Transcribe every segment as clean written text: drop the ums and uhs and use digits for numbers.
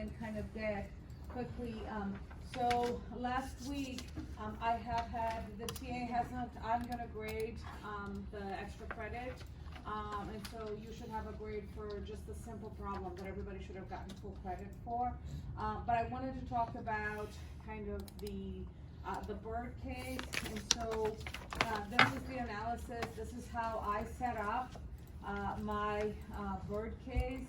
and kind of get quickly, so last week, I have had, the TA hasn't, I'm gonna grade, the extra credit. And so you should have a grade for just a simple problem that everybody should have gotten full credit for. But I wanted to talk about kind of the bird case, and so, this is the analysis, this is how I set up, my, bird case,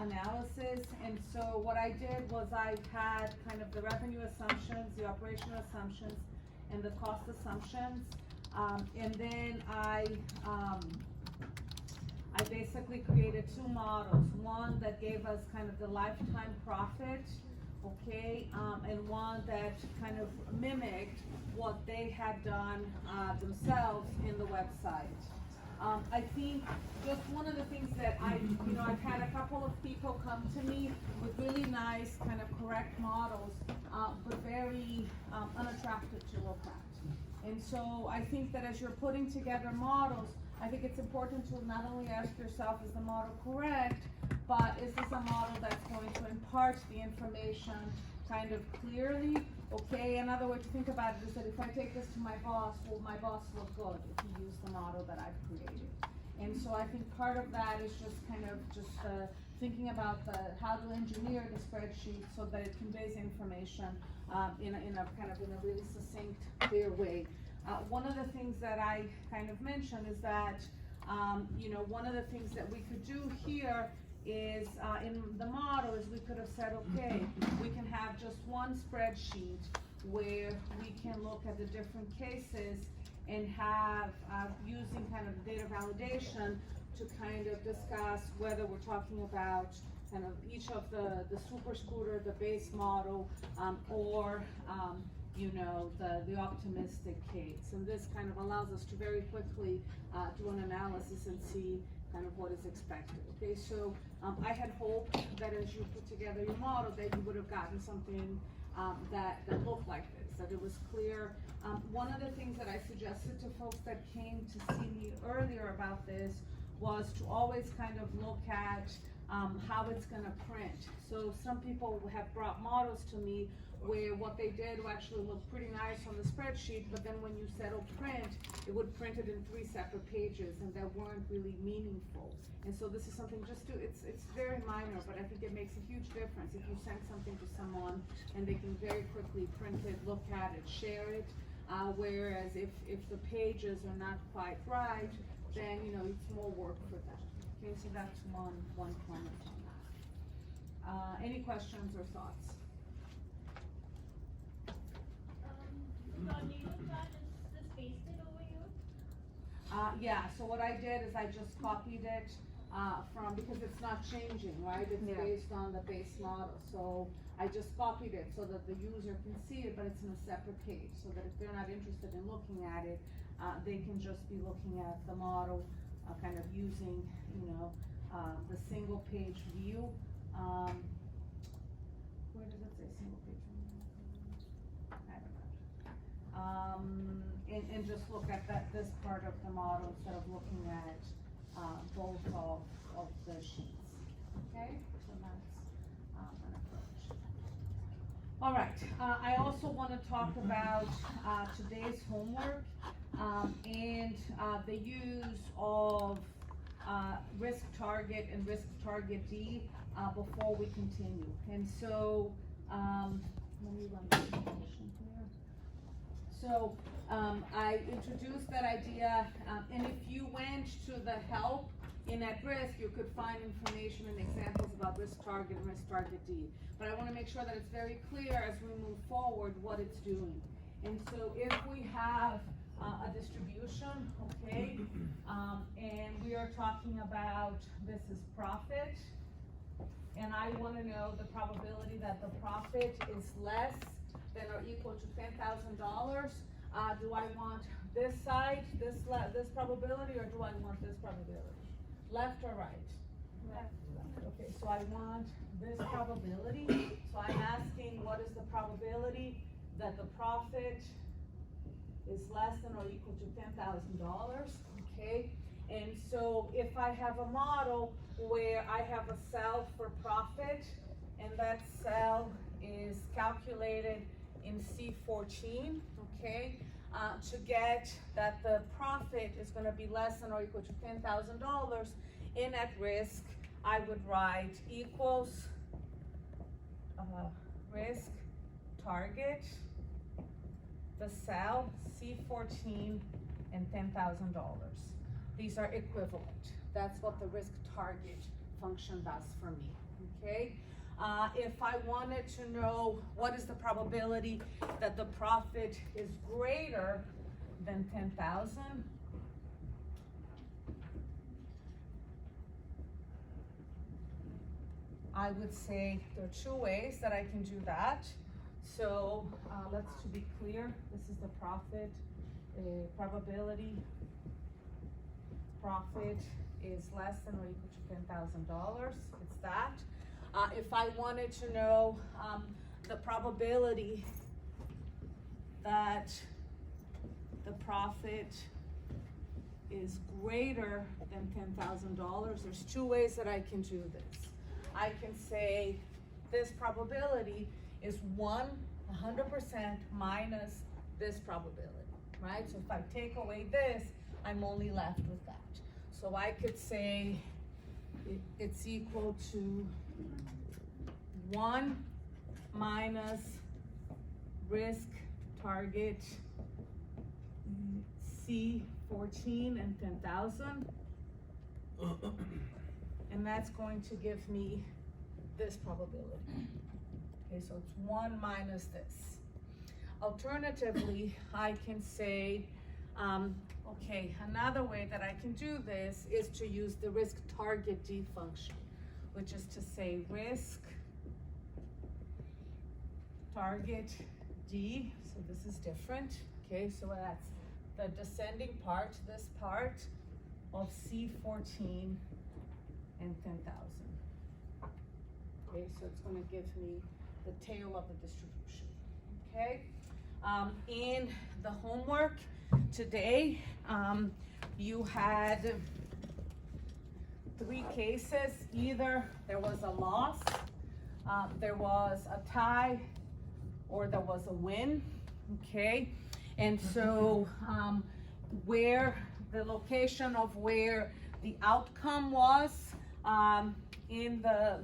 analysis. And so what I did was I had kind of the revenue assumptions, the operational assumptions, and the cost assumptions. And then I basically created two models, one that gave us kind of the lifetime profit, okay, and one that kind of mimicked what they had done themselves in the website. I think just one of the things that I've had a couple of people come to me with really nice kind of correct models, but very unattractive to look at. And so I think that as you're putting together models, I think it's important to not only ask yourself, is the model correct, but is this a model that's going to impart the information kind of clearly, okay? Another way to think about it is that if I take this to my boss, will my boss look good if he used the model that I've created? And so I think part of that is just kind of thinking about how to engineer the spreadsheet so that it conveys information in a really succinct, clear way. One of the things that I kind of mentioned is that, one of the things that we could do here is, in the model, is we could have said, okay, we can have just one spreadsheet where we can look at the different cases and have, using kind of data validation to kind of discuss whether we're talking about kind of each of the super scooter, the base model, or, the optimistic case. And this kind of allows us to very quickly do an analysis and see kind of what is expected. Okay, so I had hoped that as you put together your model that you would have gotten something that looked like this, that it was clear. One of the things that I suggested to folks that came to see me earlier about this was to always kind of look at how it's going to print. So some people have brought models to me where what they did actually looked pretty nice on the spreadsheet, but then when you said, oh, print, it would print it in 3 separate pages, and that weren't really meaningful. And so this is something it's very minor, but I think it makes a huge difference if you send something to someone and they can very quickly print it, look at it, share it, whereas if the pages are not quite right, then, it's more work for them. Okay, so that's one comment on that. Any questions or thoughts? Just pasted over here? Yeah, so what I did is I just copied it because it's not changing, right? It's based on the base model. So I just copied it so that the user can see it, but it's in a separate page, so that if they're not interested in looking at it, they can just be looking at the model, kind of using, the single page view. Where does it say single page view? I don't know. And just look at this part of the model instead of looking at both of the sheets. Okay, so that's an approach. All right, I also want to talk about today's homework and the use of risk target and risk target D before we continue. And so let me run this definition here. So I introduced that idea, and if you went to the help in at risk, you could find information and examples about risk target and risk target D. But I want to make sure that it's very clear as we move forward what it's doing. And so if we have a distribution, okay, and we are talking about this is profit, and I want to know the probability that the profit is less than or equal to $10,000. Do I want this side, this probability, or do I want this probability? Left or right? Left. Okay, so I want this probability. So I'm asking, what is the probability that the profit is less than or equal to $10,000? Okay, and so if I have a model where I have a cell for profit and and that cell is calculated in C14, okay? To get that the profit is gonna be less than or equal to $10,000 in at risk, I would write equals risk target, the cell C14 and $10,000. These are equivalent. That's what the risk target function does for me, okay? If I wanted to know what is the probability that the profit is greater than 10,000, I would say there are two ways that I can do that. So let's to be clear, this is the profit probability. Profit is less than or equal to $10,000. It's that. If I wanted to know the probability that the profit is greater than $10,000, there's two ways that I can do this. I can say this probability is 100% minus this probability, right? So if I take away this, I'm only left with that. So I could say it's equal to 1 minus risk target C14 and 10,000. And that's going to give me this probability. Okay, so it's 1 minus this. Alternatively, I can say, okay, another way that I can do this is to use the risk target D function, which is to say risk target D, so this is different, okay, so that's the descending part, this part of C14 and 10,000. Okay, so it's gonna give me the tail of the distribution, okay? In the homework today, you had 3 cases. Either there was a loss, there was a tie, or there was a win, okay? And so where the location of where the outcome was in the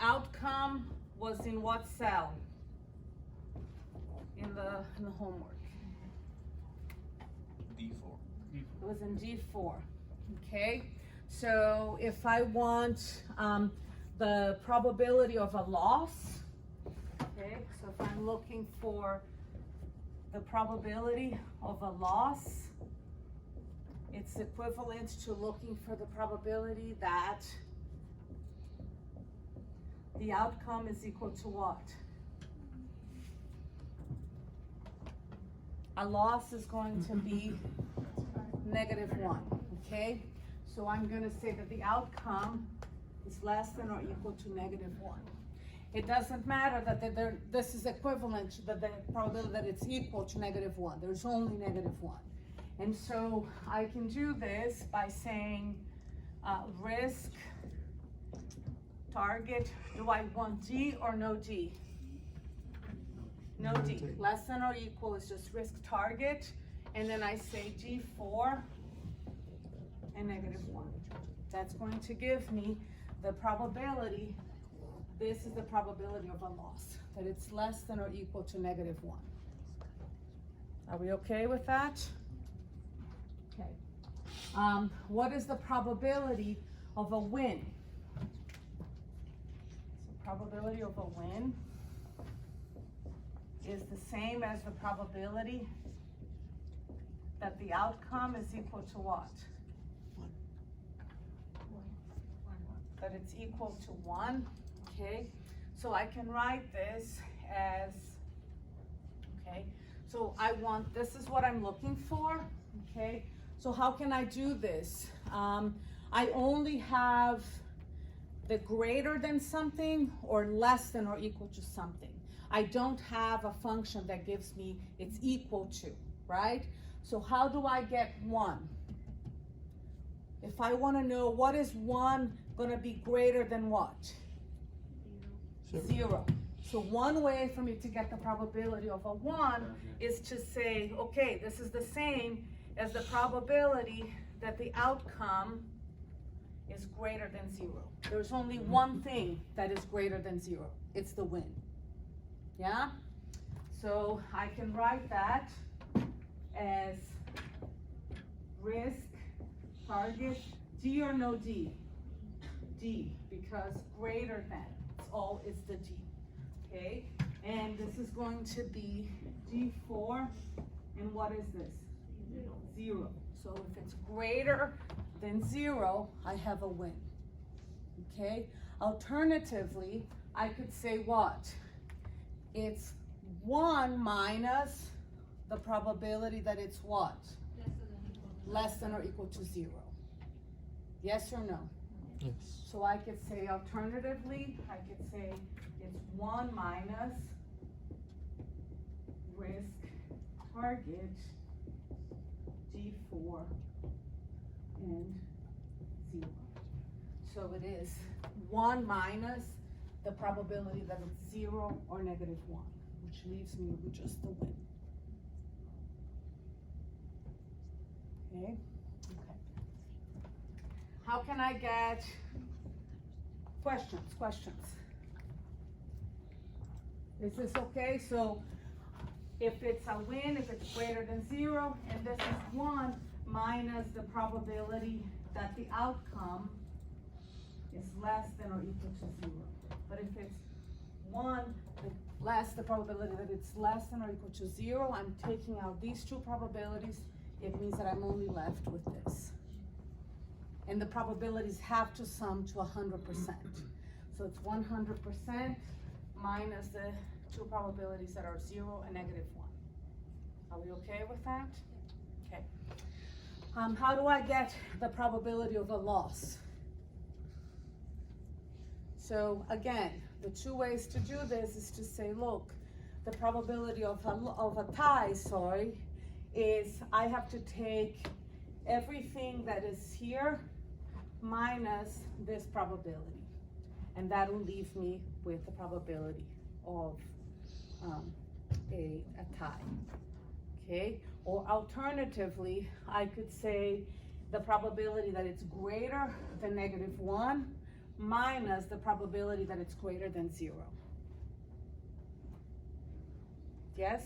outcome was in what cell in the homework? D4. It was in D4, okay? So if I want the probability of a loss, okay, so if I'm looking for the probability of a loss, it's equivalent to looking for the probability that the outcome is equal to what? A loss is going to be -1, okay? So I'm gonna say that the outcome is less than or equal to -1. It doesn't matter that this is equivalent to the probability that it's equal to -1. There's only -1. And so I can do this by saying risk target. Do I want D or no D? No D. Less than or equal is just risk target. And then I say D4 and -1. That's going to give me the probability. This is the probability of a loss, that it's less than or equal to -1. Are we okay with that? Okay. What is the probability of a win? So probability of a win is the same as the probability that the outcome is equal to what? That it's equal to 1, okay? So I can write this as, okay? So I want, this is what I'm looking for, okay? So how can I do this? I only have the greater than something or less than or equal to something. I don't have a function that gives me it's equal to, right? So how do I get 1? If I want to know what is 1 going to be greater than what? 0. So one way for me to get the probability of a 1 is to say, okay, this is the same as the probability that the outcome is greater than 0. There's only one thing that is greater than 0. It's the win. Yeah? So I can write that as risk, target, D or no D? D, because greater than, it's the D, okay? And this is going to be D4, and what is this? 0. So if it's greater than 0, I have a win, okay? Alternatively, I could say what? It's 1 minus the probability that it's what? Less than or equal to 0. Yes or no? Yes. So I could say alternatively, I could say it's 1 minus risk target D4 and 0. So it is 1 minus the probability that it's 0 or negative 1, which leaves me with just the win. Okay? Okay. How can I get questions? Is this okay? So if it's a win, if it's greater than 0, and this is 1 minus the probability that the outcome is less than or equal to 0. But if it's 1, the probability that it's less than or equal to 0, I'm taking out these two probabilities. It means that I'm only left with this. And the probabilities have to sum to 100%. So it's 100% minus the two probabilities that are 0 and negative 1. Are we okay with that? Okay. How do I get the probability of a loss? So again, the two ways to do this is to say, look, the probability of a tie, is I have to take everything that is here minus this probability. And that will leave me with the probability of a tie, okay? Or alternatively, I could say the probability that it's greater than negative 1 minus the probability that it's greater than 0. Yes?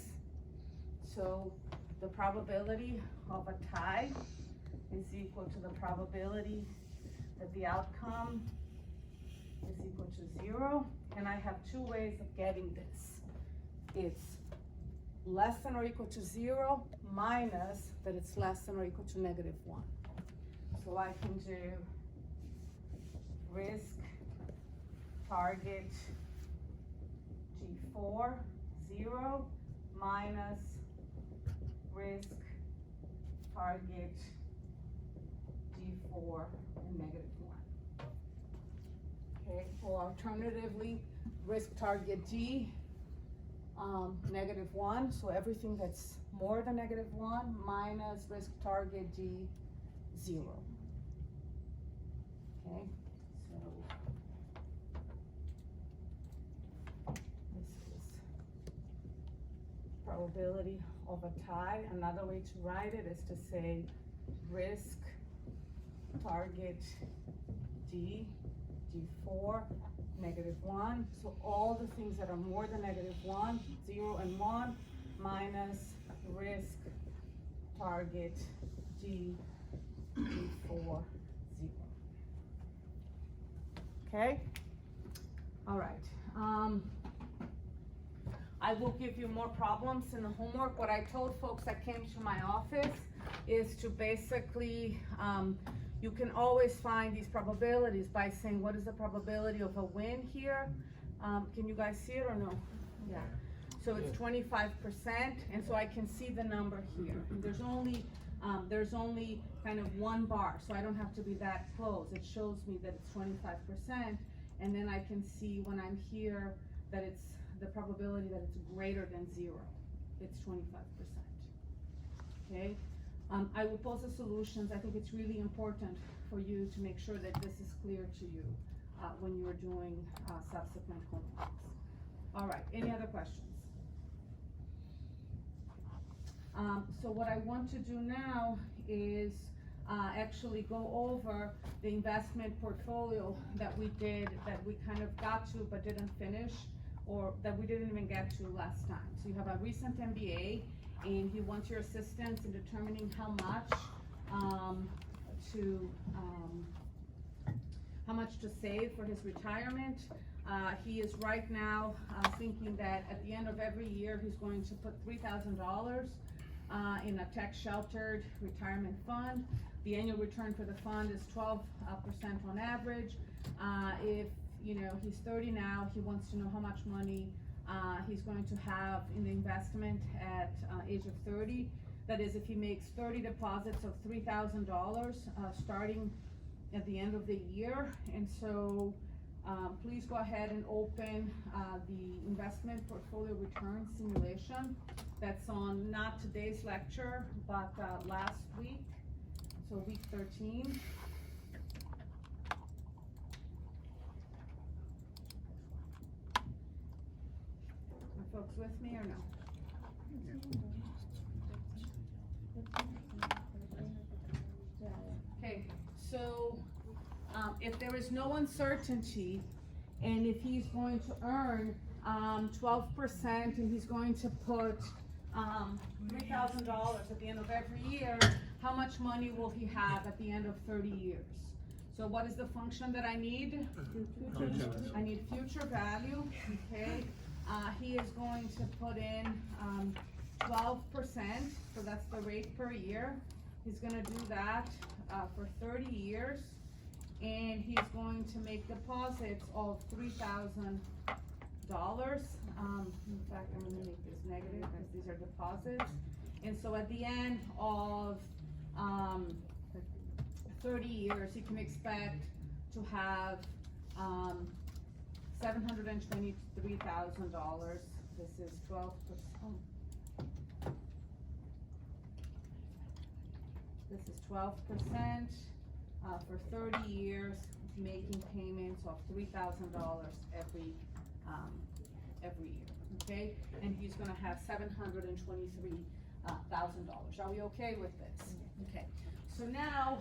So the probability of a tie is equal to the probability that the outcome is equal to 0. And I have two ways of getting this. It's less than or equal to 0 minus that it's less than or equal to negative 1. So I can do risk target G4, 0 minus risk target D4 and negative 1. Okay, or alternatively, risk target G, negative 1, so everything that's more than negative 1 minus risk target G, 0. Okay, so this is probability of a tie. Another way to write it is to say risk target D, D4, negative 1. So all the things that are more than negative 1, 0 and 1, minus risk target D, D4, 0. Okay? All right. I will give you more problems in the homework. What I told folks that came to my office is to basically, you can always find these probabilities by saying, what is the probability of a win here? Can you guys see it or no? Yeah. So it's 25%, and so I can see the number here. And there's only kind of one bar, so I don't have to be that close. It shows me that it's 25%, and then I can see when I'm here that it's the probability that it's greater than 0. It's 25%. Okay? I will post the solutions. I think it's really important for you to make sure that this is clear to you. when you're doing, subsequent homeworks. All right, any other questions? So what I want to do now is, actually go over the investment portfolio that we did, that we kind of got to but didn't finish, or that we didn't even get to last time. So you have a recent MBA, and he wants your assistance in determining how much, how much to save for his retirement. He is right now, thinking that at the end of every year, he's going to put $3,000 in a tax sheltered retirement fund. The annual return for the fund is 12% on average. If, you know, he's 30 now, he wants to know how much money he's going to have in the investment at age of 30. That is, if he makes 30 deposits of $3,000 starting at the end of the year. And so please go ahead and open the investment portfolio return simulation. That's on not today's lecture, but last week, so week 13. Are folks with me or no? Okay, so if there is no uncertainty, and if he's going to earn 12% and he's going to put $3,000 at the end of every year, how much money will he have at the end of 30 years? So what is the function that I need? I need future value, okay? He is going to put in 12%, so that's the rate per year. He's gonna do that for 30 years, and he's going to make deposits of $3,000. In fact, I'm gonna make this negative because these are deposits. And so at the end of 30 years, you can expect to have $723,000. This is 12%. This is 12% for 30 years, making payments of $3,000 every year, okay? And he's gonna have $723,000. Are we okay with this? Okay. So now,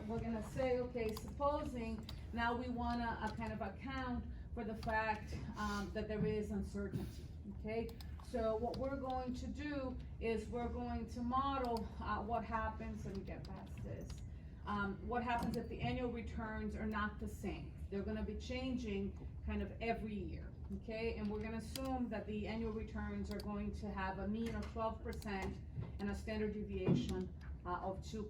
we're gonna say, okay, supposing now we wanna kind of account for the fact that there is uncertainty, okay? So what we're going to do is we're going to model what happens, let me get past this, what happens if the annual returns are not the same. They're gonna be changing kind of every year, okay? And we're gonna assume that the annual returns are going to have a mean of 12% and a standard deviation of 2%.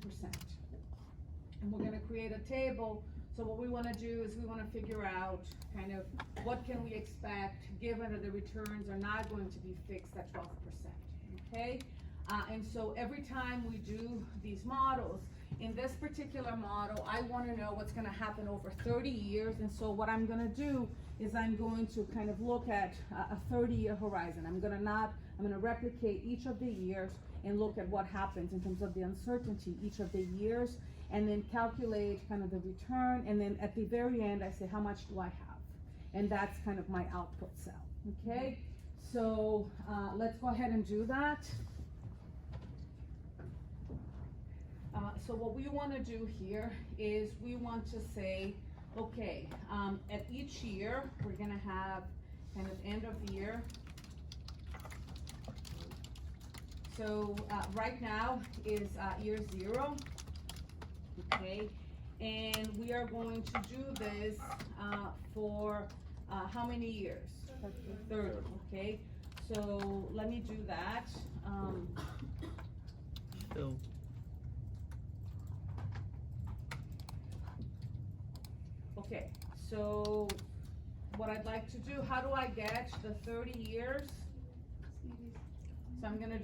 And we're gonna create a table. So what we wanna do is we wanna figure out kind of what can we expect given that the returns are not going to be fixed at 12%, okay? And so every time we do these models, in this particular model, I wanna know what's gonna happen over 30 years. And so what I'm gonna do is I'm going to kind of look at a 30-year horizon. I'm gonna replicate each of the years and look at what happens in terms of the uncertainty each of the years, and then calculate kind of the return, and then at the very end I say how much do I have, and that's kind of my output cell, okay? So let's go ahead and do that. So what we want to do here is we want to say, okay, at each year we're going to have kind of end of year. So right now is year 0, okay, and we are going to do this for how many years? 30, okay. So let me do that. Okay, so what I'd like to do, how do I get the 30 years? So I'm gonna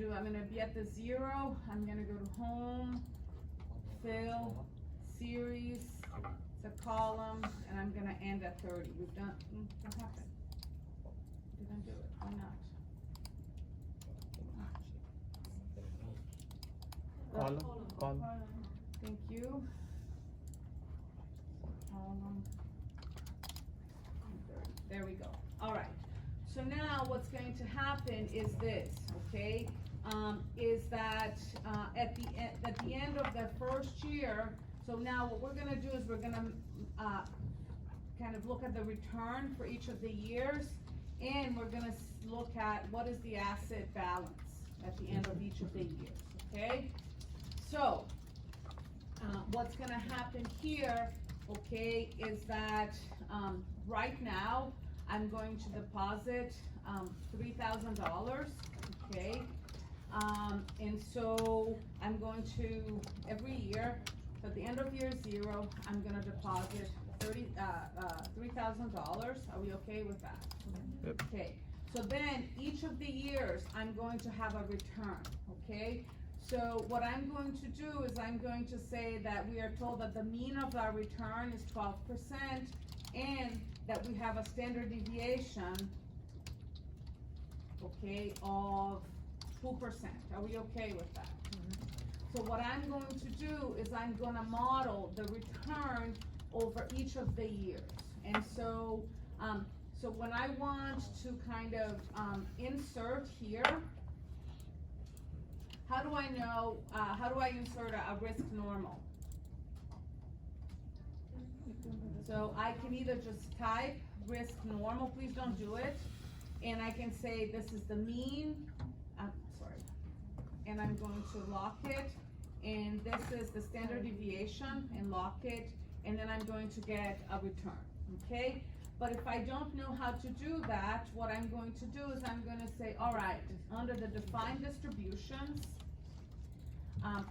be at the 0, I'm gonna go to home, fill, series, it's a column, and I'm gonna end at 30. We've done, what happened? Didn't do it, why not? Column. Thank you. Column. So now what's going to happen is this, okay? Is that, at the end of the first year, so now what we're gonna do is we're gonna, kind of look at the return for each of the years, and we're gonna look at what is the asset balance at the end of each of the years, okay? So, what's gonna happen here, okay, is that, right now, I'm going to deposit, $3,000, okay? And so, I'm going to, every year, at the end of year 0, I'm gonna deposit $3,000, are we okay with that? Yep. Okay, so then, each of the years, I'm going to have a return, okay? So what I'm going to do is I'm going to say that we are told that the mean of our return is 12%, and that we have a standard deviation, okay, of 2%, are we okay with that? So what I'm going to do is I'm gonna model the return over each of the years. And so, so when I want to kind of, insert here, how do I know, how do I insert a risk normal? So I can either just type risk normal, please don't do it, and I can say this is the mean, and I'm going to lock it, and this is the standard deviation, and lock it, and then I'm going to get a return, okay? But if I don't know how to do that, what I'm going to do is I'm gonna say, all right, under the defined distributions,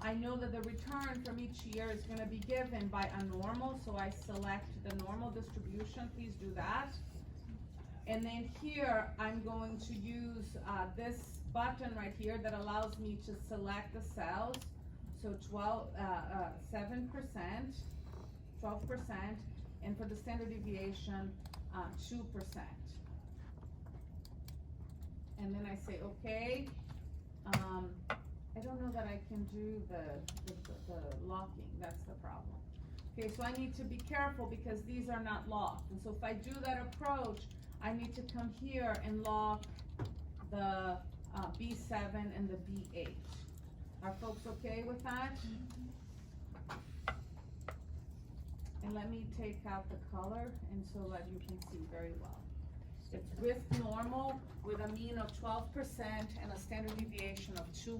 I know that the return from each year is gonna be given by a normal, so I select the normal distribution, please do that. And then here, I'm going to use, this button right here that allows me to select the cells, so 7%, 12%, and for the standard deviation, 2%. And then I say, okay, I don't know that I can do the locking, that's the problem. Okay, so I need to be careful because these are not locked, and so if I do that approach, I need to come here and lock the B7 and the B8. Are folks okay with that? And let me take out the color and so that you can see very well. It's risk normal with a mean of 12% and a standard deviation of 2%.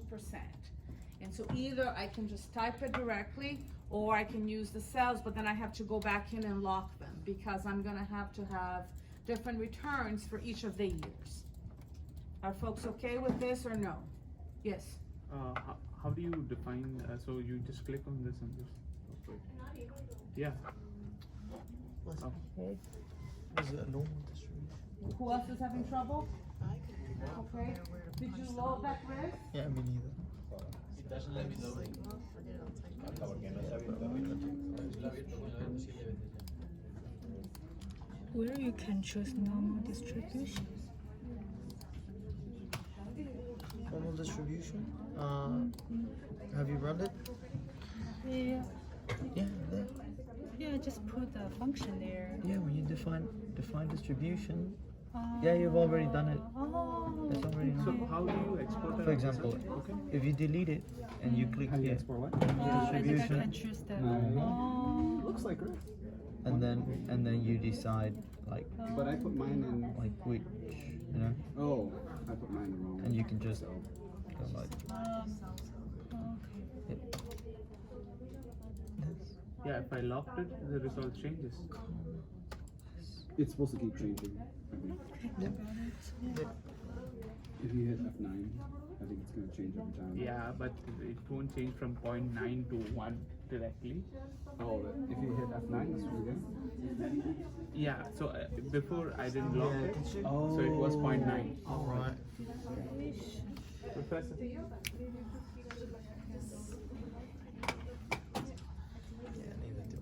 And so either I can just type it directly or I can use the cells, but then I have to go back in and lock them because I'm gonna have to have different returns for each of the years. Are folks okay with this or no? Yes? How do you define, so you just click on this and just, okay. I'm not able to. Yeah. Listen, Okay. is it a normal distribution? Who else is having trouble? Okay. Did you load that risk? Yeah, me neither. It doesn't let me load. Hasta porque no está abierto ahorita. Si lo he abierto, voy a verlo 7 veces ya. Where you can choose normal distribution. Normal distribution? Have you run it? Yeah, Yeah, there. yeah, just put the function there. Yeah, when you define distribution, yeah, you've already done it. Oh, It's already So done. how do you export For example, Okay. if you delete it and you click How do you here, export what? and then I distribution. can choose the. Right. Oh, Looks like risk. and then you decide like But I put mine in. which, you know, Oh, I put mine in wrong. and you can just go like okay. it. Yes. Yeah, if I locked it, the result changes. It's supposed to keep changing. I think. Yep. If you hit F9, I think it's gonna change every time. Yeah, but it won't change from 0.9 to 1 directly. Oh, if you hit F9, that's what again. Yeah, so before I didn't lock Yeah, it, did you? so it was 0.9. All right. Professor? Yeah, neither do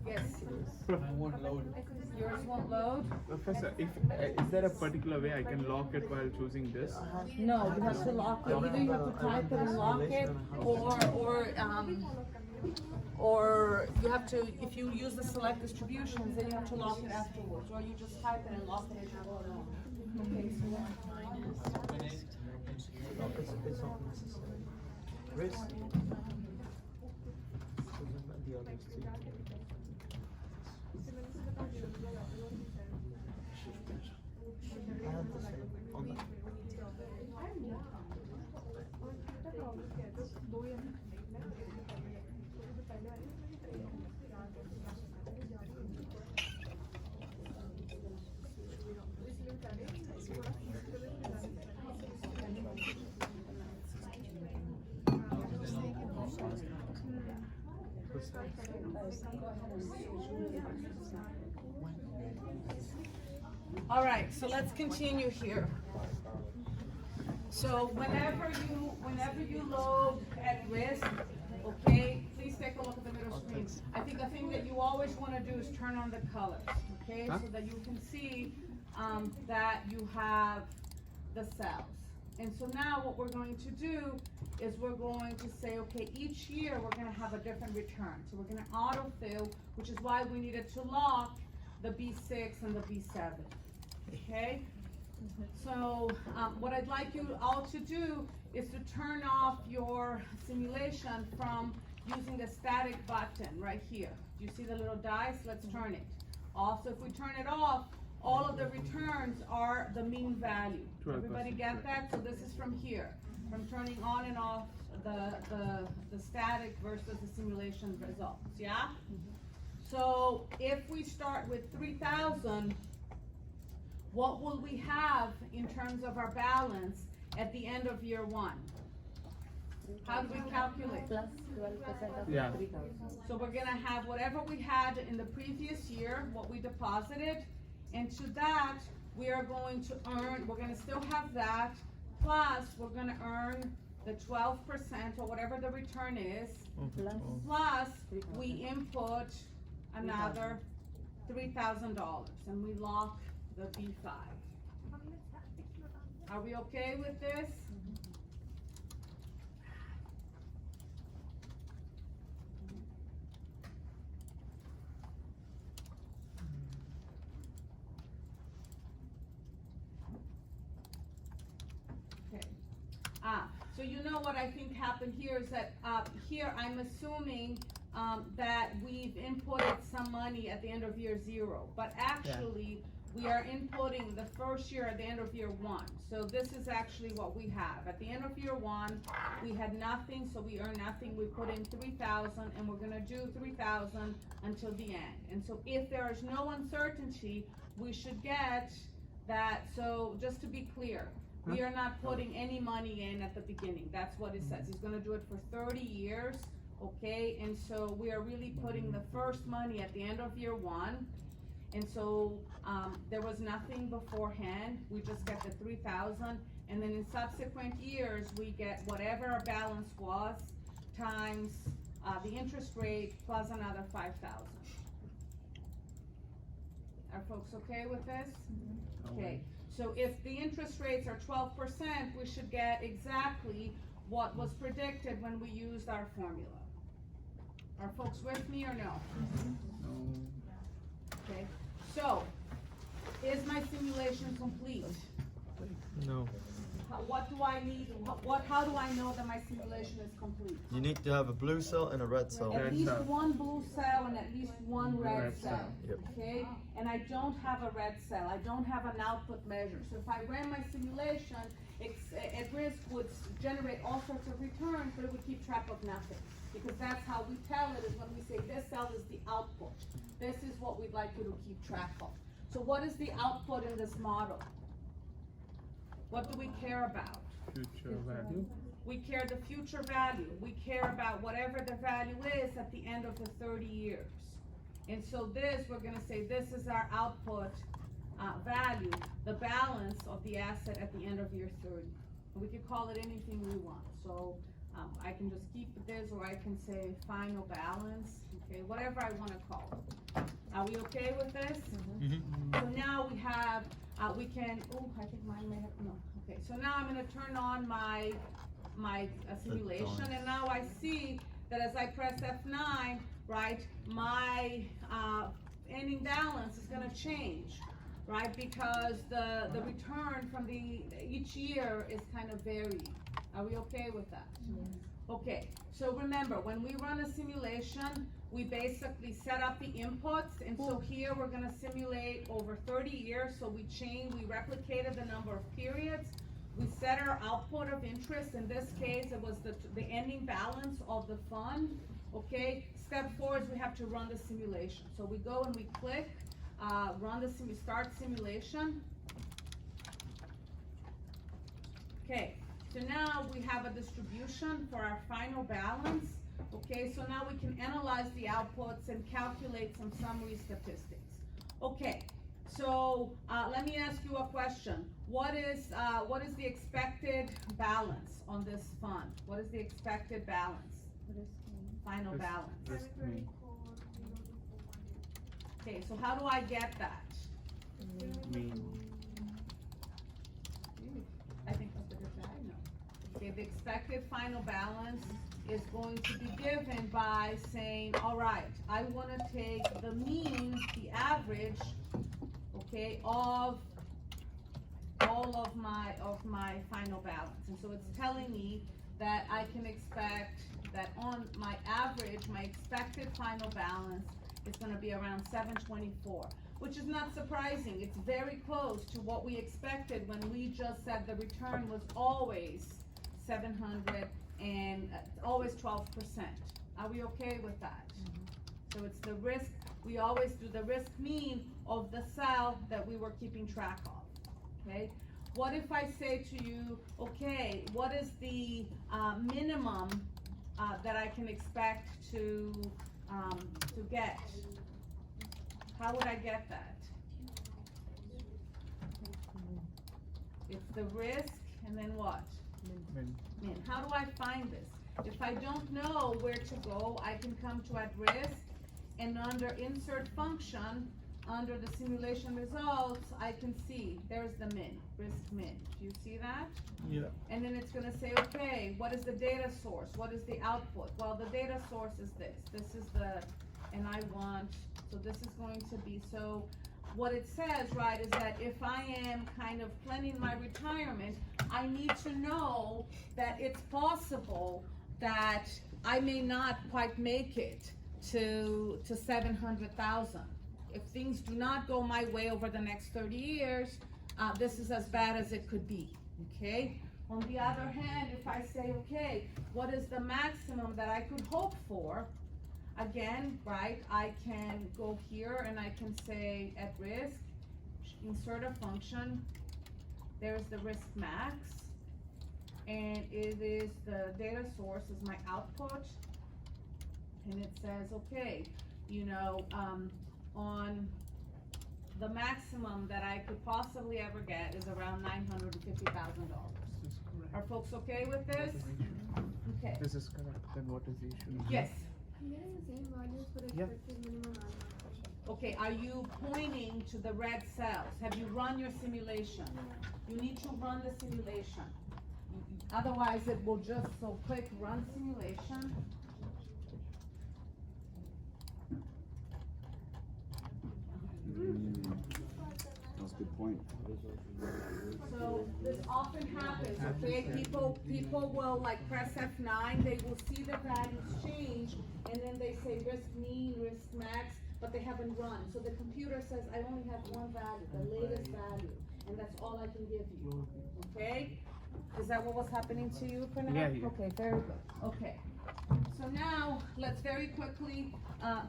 Yes. I won't load. Yours won't load? Professor, if is there a particular way I can lock it while choosing this? No, you have to lock it. Either you have to type it and lock it, or or you have to, if you use the select distributions, then you have to lock it afterwards, or you just type it and lock it as you go along. Okay, so No, it's not necessary. Risk. The others too. I have the same on that. all right, so let's continue here. So whenever you load at risk, okay, please take a look at the middle screen. I think the thing that you always want to do is turn on the colors, okay, so that you can see that you have the cells. And so now what we're going to do is we're going to say, okay, each year we're going to have a different return. So we're going to autofill, which is why we needed to lock the B6 and the B7, okay? So what I'd like you all to do is to turn off your simulation from using the static button right here. Do you see the little dice? Let's turn it. Also, if we turn it off, all of the returns are the mean value. 12%, Everybody get that? So this is from here, from turning on and off the static versus the simulation results, yeah? So if we start with 3,000, what will we have in terms of our balance at the end of year one? How do we calculate? Plus 12% of Yeah. 3,000. So we're gonna have whatever we had in the previous year, what we deposited, and to that, we are going to earn, we're gonna still have that, plus we're gonna earn the 12% or whatever the return is, Plus plus we input another $3,000, and we lock the B5. Are we okay with this? Okay. So you know what I think happened here is that, here I'm assuming, that we've inputted some money at the end of year 0, but actually, we are inputting the first year at the end of year 1. So this is actually what we have. At the end of year 1, we had nothing, so we earned nothing. We put in 3,000, and we're gonna do 3,000 until the end. And so if there is no uncertainty, we should get that. So just to be clear, we are not putting any money in at the beginning. That's what it says. He's gonna do it for 30 years, okay? And so we are really putting the first money at the end of year 1. And so, there was nothing beforehand, we just get the 3,000, and then in subsequent years, we get whatever our balance was, times, the interest rate, plus another 5,000. Are folks okay with this? Okay, so if the interest rates are 12%, we should get exactly what was predicted when we used our formula. Are folks with me or no? No. Okay, so, is my simulation complete? No. What do I need, how do I know that my simulation is complete? You need to have a blue cell and a red cell. At Red least cell. one blue cell and at least one red Red cell, cell. Yep. okay? And I don't have a red cell, I don't have an output measure. So if I ran my simulation, at risk would generate all sorts of returns, but it would keep track of nothing. Because that's how we tell it, is when we say this cell is the output. This is what we'd like you to keep track of. So what is the output in this model? What do we care about? Future value. We care the future value. We care about whatever the value is at the end of the 30 years. And so this, we're gonna say this is our output value, the balance of the asset at the end of year 30. And we could call it anything we want. So I can just keep this, or I can say final balance, okay, whatever I wanna call it. Are we okay with this? So now we have, we can, I think mine may have, no, okay, so now I'm gonna turn on my simulation, and now I see that as I press F9, right, my ending balance is gonna change, right? Because the return from each year is kind of varied. Are we okay with that? Okay, so remember, when we run a simulation, we basically set up the inputs, and so here we're gonna simulate over 30 years, so we replicated the number of periods. We set our output of interest. In this case, it was the ending balance of the fund, okay? Step 4 is we have to run the simulation. So we go and we click, start simulation. Okay, so now we have a distribution for our final balance. Okay, so now we can analyze the outputs and calculate some summary statistics. Okay, so let me ask you a question. What is the expected balance on this fund? What is the expected balance? Final Risk- balance. risk mean. Okay, so how do I get that? Mean. I think that's a good diagnose. Okay, the expected final balance is going to be given by saying, all right, I want to take the mean, the average, okay, of all of my final balance. And so it's telling me that I can expect that on my average, my expected final balance is going to be around 724, which is not surprising. It's very close to what we expected when we just said the return was always 700 and always 12%. Are we okay with that? So it's the risk, we always do the risk mean of the cell that we were keeping track of, okay? What if I say to you, okay, what is the minimum that I can expect to get? How would I get that? It's the risk, and then what? Min. Min. How do I find this? If I don't know where to go, I can come to at risk, and under insert function, under the simulation results, I can see, there's the min, risk min. Do you see that? Yeah. And then it's gonna say, okay, what is the data source? What is the output? Well, the data source is this. This is and I want, so this is going to be, so what it says, right, is that if I am kind of planning my retirement, I need to know that it's possible that I may not quite make it to 700,000. If things do not go my way over the next 30 years, this is as bad as it could be, okay? On the other hand, if I say, okay, what is the maximum that I could hope for? Again, right, I can go here and I can say at risk, insert a function, there's the risk max, and it is the data source is my output, and it says, okay, you know, on the maximum that I could possibly ever get is around $950,000. This is correct. Are folks okay with this? What is the issue? Okay. This is correct. Then what is the issue? Yes. I'm getting the same values for Yeah. expected minimum and Okay, are you pointing to the red cells? Have you run your simulation? You need to run the simulation. Otherwise, it will just, so click run simulation. That's a good point. So this often happens, okay? People will like press F9, they will see the values change, and then they say risk mean, risk max, but they haven't run. So the computer says, I only have one value, the latest value, and that's all I can give you, okay? Is that what was happening to you for now? Yeah, yeah. Okay, very good, okay. So now, let's very quickly,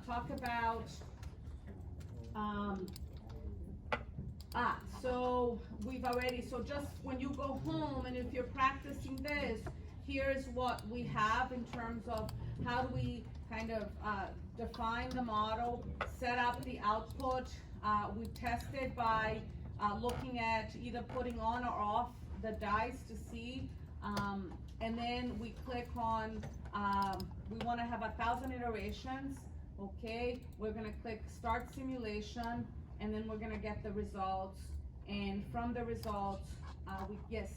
talk about, so we've already, so just when you go home and if you're practicing this, here's what we have in terms of how do we kind of define the model, set up the output. We tested by looking at either putting on or off the dice to see, and then we click on, we want to have 1,000 iterations, okay? We're going to click start simulation, and then we're going to get the results, and from the results, yes?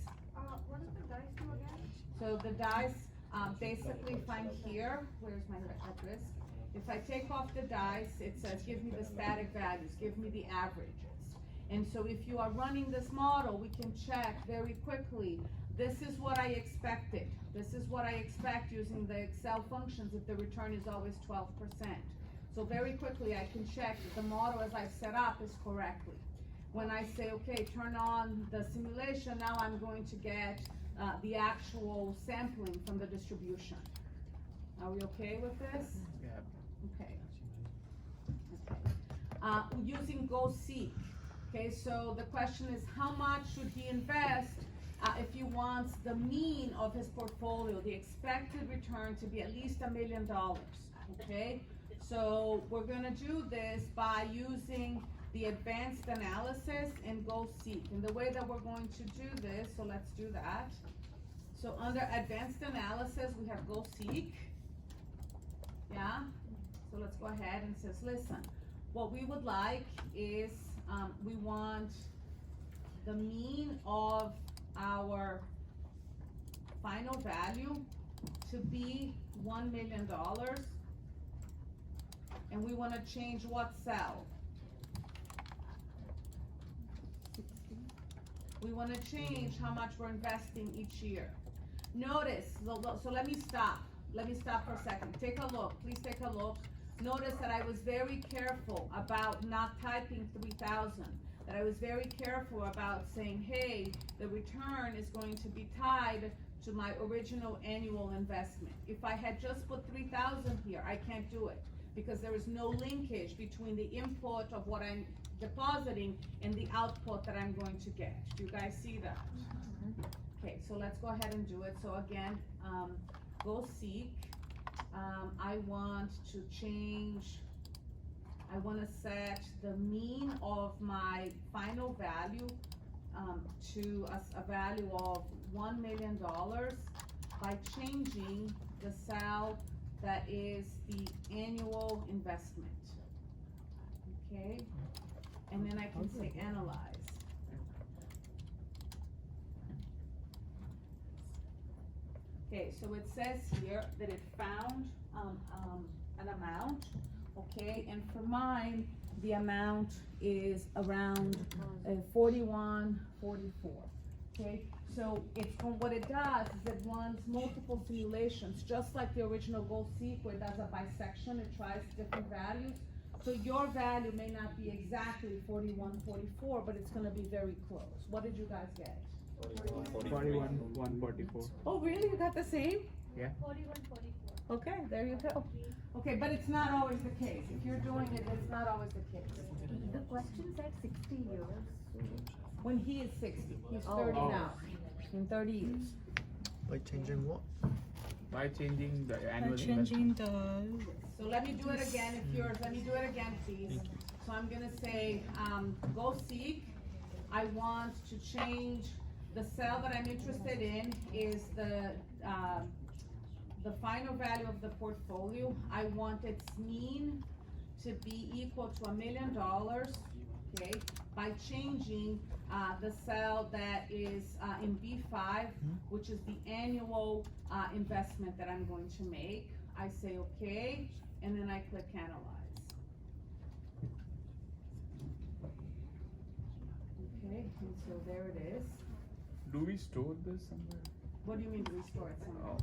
what does the dice do again? So the dice basically find here, where's my address? If I take off the dice, it says, give me the static values, give me the averages. And so if you are running this model, we can check very quickly, this is what I expected. This is what I expect using the Excel functions if the return is always 12%. So very quickly I can check that the model as I've set up is correctly. When I say, okay, turn on the simulation, now I'm going to get the actual sampling from the distribution. Are we okay with this? Yeah. Okay. Using GoSeek. Okay, so the question is, how much should he invest if he wants the mean of his portfolio, the expected return to be at least $1 million, okay? So we're gonna do this by using the advanced analysis and GoSeek. And the way that we're going to do this, so let's do that. So under advanced analysis, we have GoSeek, yeah? So let's go ahead and says, listen, what we would like is, we want the mean of our final value to be $1 million, and we want to change what cell? We want to change how much we're investing each year. Notice, so let me stop for a second. Take a look, please take a look. Notice that I was very careful about not typing 3,000. That I was very careful about saying, hey, the return is going to be tied to my original annual investment. If I had just put 3,000 here, I can't do it because there is no linkage between the input of what I'm depositing and the output that I'm going to get. Do you guys see that? Okay, so let's go ahead and do it. So again, GoSeek. I want to change, I want to set the mean of my final value to a value of $1 million by changing the cell that is the annual investment. Okay, and then I can say analyze. Okay, so it says here that it found an amount, okay, and for mine, the amount is around 4144. Okay, so what it does is it runs multiple simulations, just like the original GoSeek, where it does a bisection, it tries different values. So your value may not be exactly 4144, but it's going to be very close. What did you guys get? 41,144. Oh, really? You got the same? Yeah. 4144. Okay, there you go. Okay, but it's not always the case. If you're doing it, it's not always the case. The question said 60 years. When he is 60, he's 30 Oh. now, in 30 years. By changing what? By changing the By annual changing investment. the So let me do it again if yours, let me do it again, please. So I'm gonna say, GoSeek. I want to change the cell that I'm interested in is the final value of the portfolio. I want its mean to be equal to $1 million, okay? By changing the cell that is in B5, which is the annual investment that I'm going to make. I say okay, and then I click analyze. Okay, and so there it is. Do we store this somewhere? What do you mean restore it somewhere?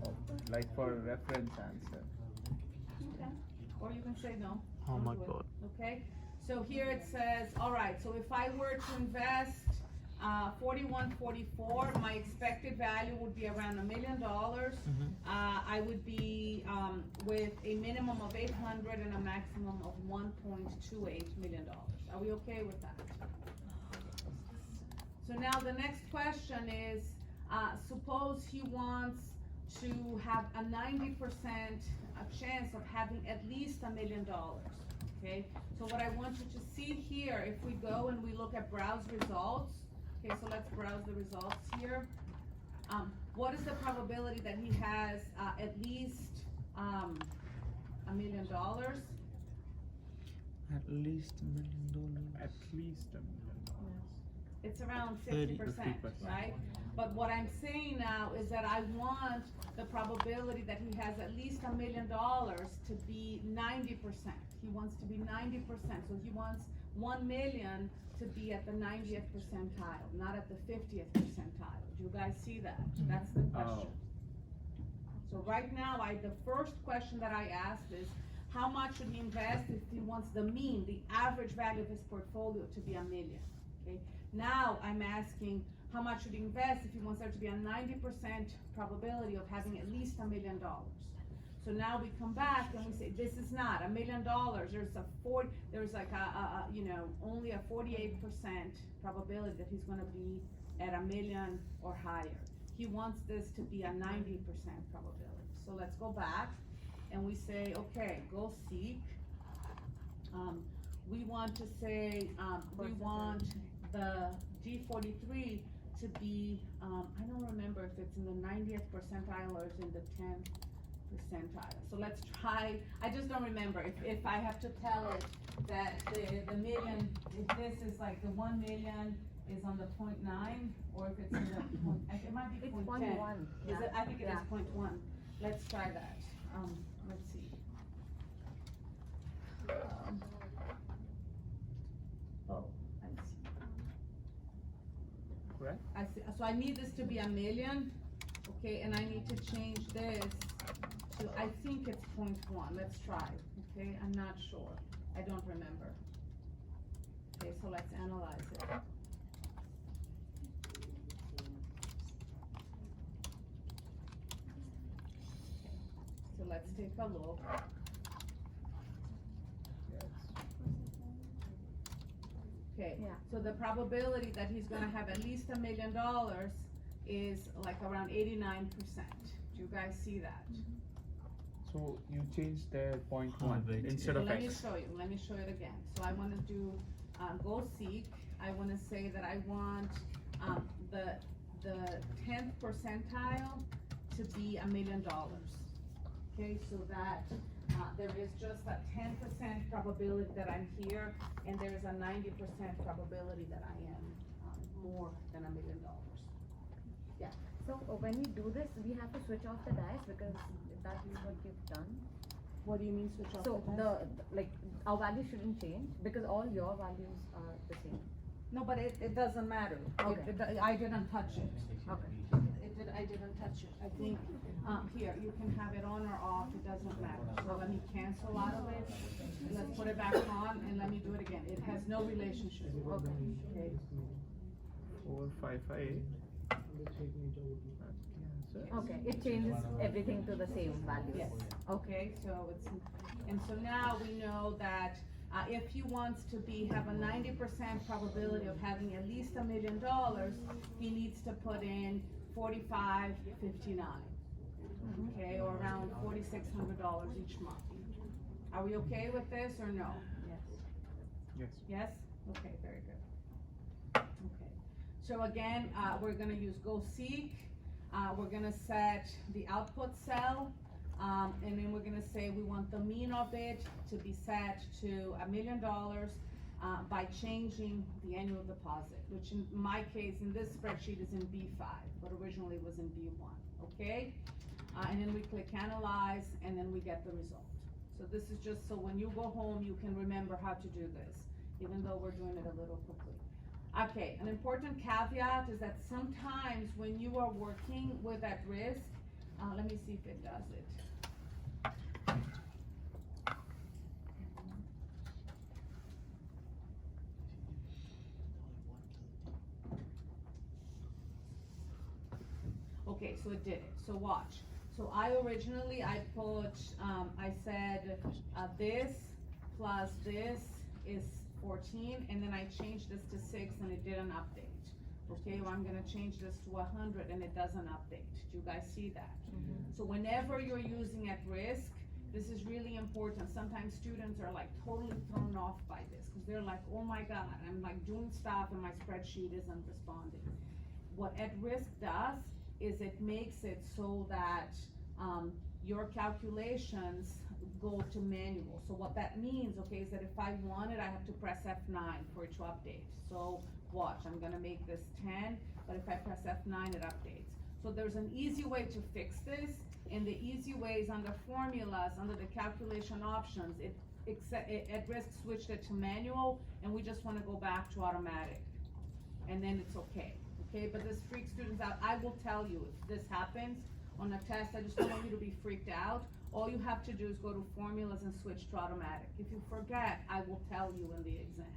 Like for reference answer. Okay, or you can say no. Oh don't my do it. God. Okay, so here it says, all right, so if I were to invest 4144, my expected value would be around $1 million. I would be with a minimum of 800 and a maximum of $1.28 million. Are we okay with that? So now the next question is, suppose he wants to have a 90% chance of having at least $1 million, okay? So what I want you to see here, if we go and we look at browse results, okay, so let's browse the results here. What is the probability that he has at least $1 million? At least $1 million. At least $1 million. It's around 30. 50%, 50%. right? But what I'm saying now is that I want the probability that he has at least $1 million to be 90%. He wants to be 90%, so he wants 1 million to be at the 90th percentile, not at the 50th percentile. Do you guys see that? That's the question. So right now, the first question that I asked is, how much should he invest if he wants the mean, the average value of his portfolio to be 1 million, okay? Now, I'm asking, how much should he invest if he wants there to be a 90% probability of having at least $1 million? So now we come back and we say, this is not $1 million, there's like only a 48% probability that he's gonna be at 1 million or higher. He wants this to be a 90% probability. So let's go back and we say, okay, go seek. We want to say, we want the G43 to be, I don't remember if it's in the 90th percentile or it's in the 10th percentile. So let's try, I just don't remember if I have to tell it that the million, if this is like the 1 million is on the 0.9, or if it's in the point, it might be It's 0.10. 0.1, Is yeah. it? I think it is Yeah. 0.1. Let's try that. Let's see. Oh, I see. Correct? I see. So I need this to be 1 million, okay, and I need to change this to, I think it's 0.1. Let's try, okay? I'm not sure. I don't remember. Okay, so let's analyze it. So let's take a look. Okay, Yeah. so the probability that he's gonna have at least $1 million is like around 89%. Do you guys see that? So you changed the point Oh, one wait. instead So of let me X. show you, let me show it again. So I wanna do, go seek, I wanna say that I want, the 10th percentile to be $1 million. Okay, so that, there is just a 10% probability that I'm here, and there is a 90% probability that I am, more than $1 million. So when we do this, we have to switch off the dice because that is what you've done. What do you mean switch off So the dice? like, our value shouldn't change because all your values are the same. No, but it doesn't matter. Okay. I didn't touch it. Okay. I didn't touch it. I think, here, you can have it on or off, it doesn't matter. So let me cancel out of it, and let's put it back on, and let me do it again. It has no relationship. Okay. 4, 5, 5. Okay, it changes everything to the same values. Yes. Okay, so it's, and so now we know that, if he wants to have a 90% probability of having at least $1 million, he needs to put in 45.59. Okay, or around $4,600 each month. Are we okay with this or no? Yes. Yes. Yes? Okay, very good. Okay, so again, we're gonna use go seek. We're gonna set the output cell, and then we're gonna say we want the mean of it to be set to $1 million, by changing the annual deposit, which in my case, in this spreadsheet is in B5, but originally was in B1, okay? And then we click analyze, and then we get the result. So this is just so when you go home, you can remember how to do this, even though we're doing it a little quickly. Okay, an important caveat is that sometimes when you are working with at risk, let me see if it does it. Okay, so it did it. So watch. So I originally, I put, I said, this plus this is 14, and then I changed this to 6 and it didn't update. Okay, well, I'm gonna change this to 100 and it doesn't update. Do you guys see that? So whenever you're using at risk, this is really important. Sometimes students are like totally thrown off by this, because they're like, oh my God, I'm like doing stuff and my spreadsheet isn't responding. What at risk does is it makes it so that your calculations go to manual. So what that means, okay, is that if I want it, I have to press F9 for it to update. So watch, I'm gonna make this 10, but if I press F9, it updates. So there's an easy way to fix this, and the easy way is under formulas, under the calculation options, it at risk switched it to manual, and we just wanna go back to automatic. And then it's okay, but this freaks students out. I will tell you, if this happens on a test, I just don't want you to be freaked out. All you have to do is go to formulas and switch to automatic. If you forget, I will tell you in the exam,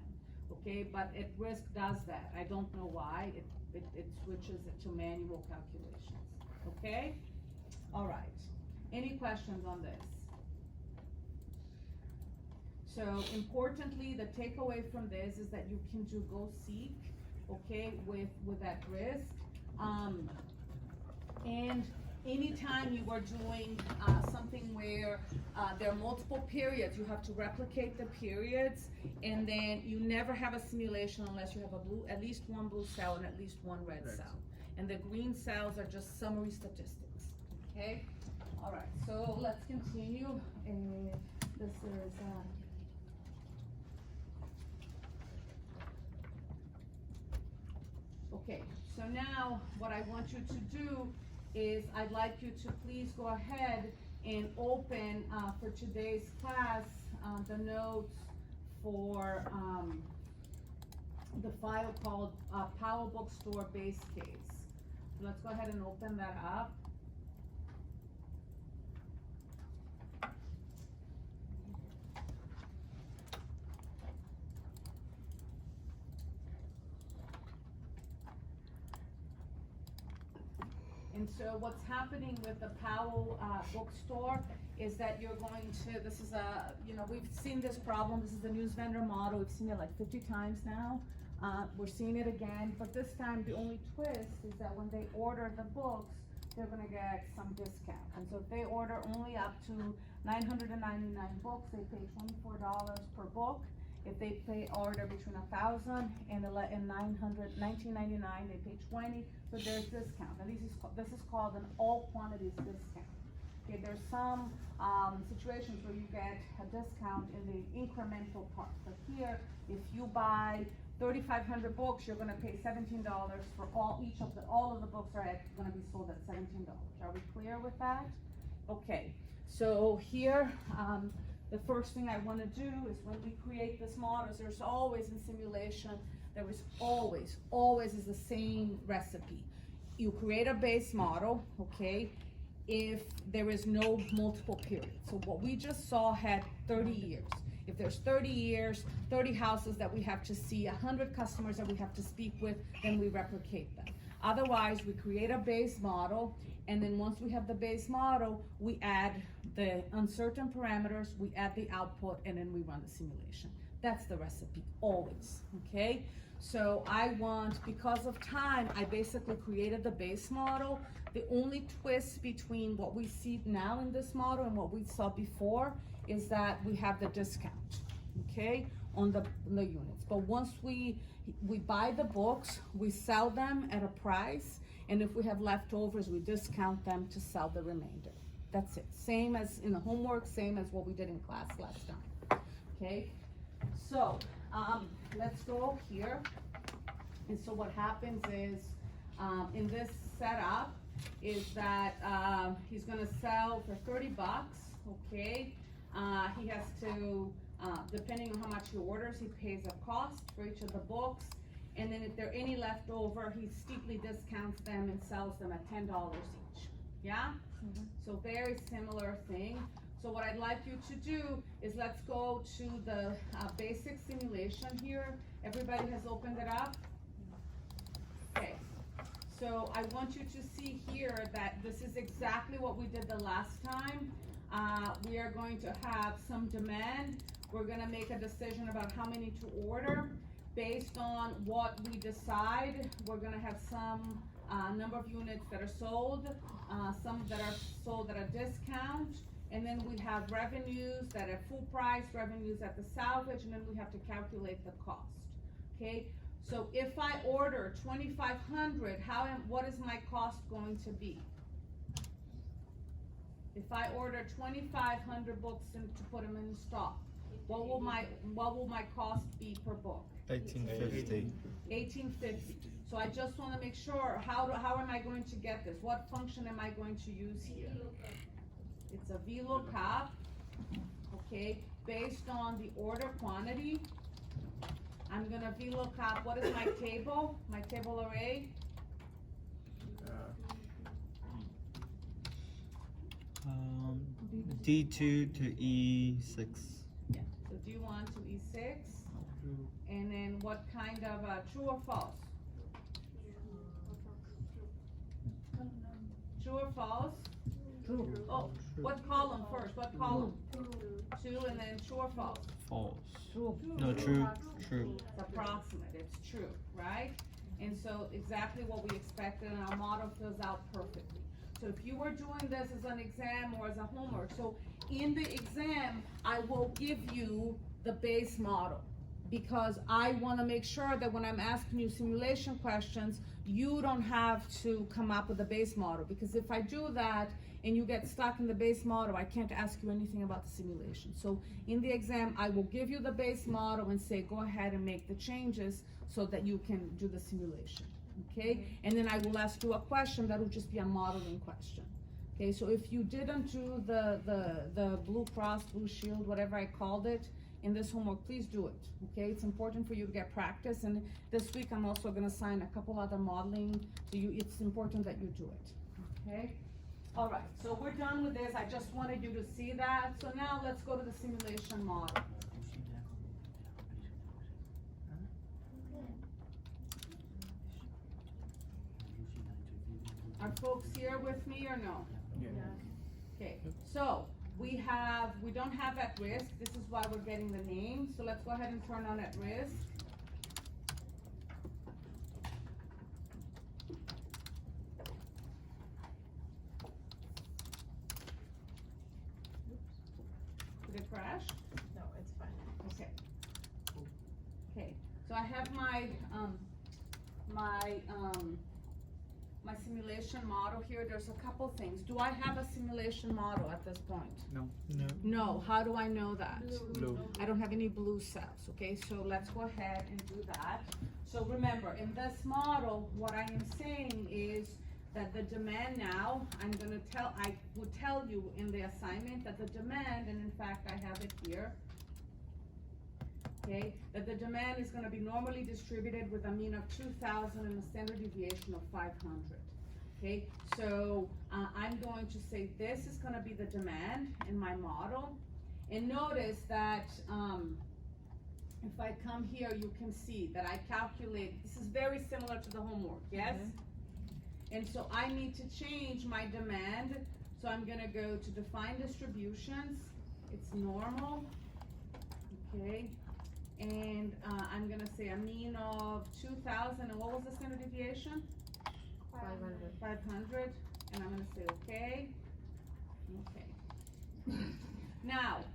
okay? But at risk does that. I don't know why, it switches it to manual calculations, okay? All right, any questions on this? So importantly, the takeaway from this is that you can do Go Seek, okay, with that risk. And anytime you are doing something where there are multiple periods, you have to replicate the periods, and then you never have a simulation unless you have at least one blue cell and at least one red cell. And the green cells are just summary statistics, okay? All right, so let's continue. This is, okay, so now what I want you to do is I'd like you to please go ahead and open for today's class the notes for the file called Powell Bookstore Base Case. So let's go ahead and open that up. And so what's happening with the Powell bookstore is that you're going to, this is a, we've seen this problem, this is the news vendor model, we've seen it like 50 times now. We're seeing it again, but this time the only twist is that when they order the books, they're gonna get some discount. And so if they order only up to 999 books, they pay $24 per book. If they order between 1,000 and 1999, they pay 20. So there's discount, and this is called an all quantities discount. Okay, there's some situations where you get a discount in the incremental part. But here, if you buy 3,500 books, you're going to pay $17 for all of the books are going to be sold at $17. Are we clear with that? Okay, so here. The first thing I want to do is when we create this models, there's always in simulation, there is always is the same recipe. You create a base model, okay, if there is no multiple periods. So what we just saw had 30 years. If there's 30 years, 30 houses that we have to see, 100 customers that we have to speak with, then we replicate them. Otherwise, we create a base model, and then once we have the base model, we add the uncertain parameters, we add the output, and then we run the simulation. That's the recipe, always, okay? So because of time, I basically created the base model. The only twist between what we see now in this model and what we saw before is that we have the discount, okay, on the units. But once we buy the books, we sell them at a price, and if we have leftovers, we discount them to sell the remainder. That's it. Same as in the homework, same as what we did in class last time. Okay? So, let's go here. And so what happens is, in this setup, is that he's gonna sell for 30 bucks, okay? He has to, depending on how much he orders, he pays a cost for each of the books. And then if there are any left over, he steeply discounts them and sells them at $10 each. Yeah? Mm-hmm. So very similar thing. So what I'd like you to do is let's go to the basic simulation here. Everybody has opened it up? Okay. So I want you to see here that this is exactly what we did the last time. We are going to have some demand. We're gonna make a decision about how many to order. Based on what we decide, we're gonna have some number of units that are sold, some that are sold at a discount, and then we have revenues that are full price, revenues at the salvage, and then we have to calculate the cost, okay? So if I order 2,500, what is my cost going to be? If I order 2,500 books and to put them in stock, what will my cost be per book? 1850. 1850. So I just wanna make sure, how am I going to get this? What function am I going to use here? It's a VLOOKUP, okay, based on the order quantity. I'm gonna VLOOKUP, what is my table array? D2 to E6. Yeah, so D1 to E6, and then what kind of, true or false? True or false? True. Oh, what column first, what column? Two, and then true or false? False. True. No, true. True. It's approximate, it's true, right? And so exactly what we expected, and our model fills out perfectly. So if you were doing this as an exam or as a homework, so in the exam, I will give you the base model, because I wanna make sure that when I'm asking you simulation questions, you don't have to come up with a base model, because if I do that and you get stuck in the base model, I can't ask you anything about the simulation. So in the exam, I will give you the base model and say, go ahead and make the changes so that you can do the simulation, okay? And then I will ask you a question that will just be a modeling question. Okay, so if you didn't do the Blue Cross, Blue Shield, whatever I called it, in this homework, please do it, okay? It's important for you to get practice, and this week I'm also gonna assign a couple other modeling to you. It's important that you do it, okay? All right, so we're done with this. I just wanted you to see that. So now let's go to the simulation model. Are folks here with me or no? Yeah. Okay, so we don't have at risk. This is why we're getting the name. So let's go ahead and turn on at risk. Did it crash? No, it's fine. Okay. Okay, so I have my my simulation model here. There's a couple things. Do I have a simulation model at this point? No. No. No, how do I know that? Blue. I don't have any blue cells, okay? So let's go ahead and do that. So remember, in this model, what I am saying is that the demand now, I would tell you in the assignment that the demand, and in fact I have it here, okay, that the demand is gonna be normally distributed with a mean of 2,000 and a standard deviation of 500. Okay, so I'm going to say this is gonna be the demand in my model. And notice that if I come here, you can see that I calculate, this is very similar to the homework, yes? And so I need to change my demand. So I'm gonna go to define distributions. It's normal, okay? And I'm gonna say a mean of 2,000, and what was the standard deviation? 500. 500, and I'm gonna say okay. Okay. Now,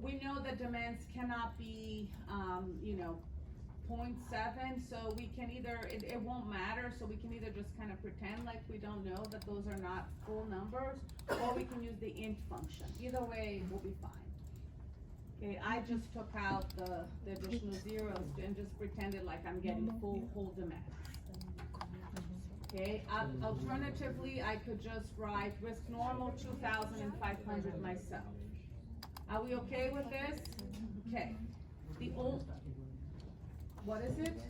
we know that demands cannot be, 0.7, so we can either, it won't matter, so we can either just kind of pretend like we don't know that those are not full numbers, or we can use the int function. Either way, we'll be fine. Okay, I just took out the additional zeros and just pretended like I'm getting full whole demand. Okay, alternatively, I could just write risk normal 2,500 myself. Are we okay with this? Okay. What is it?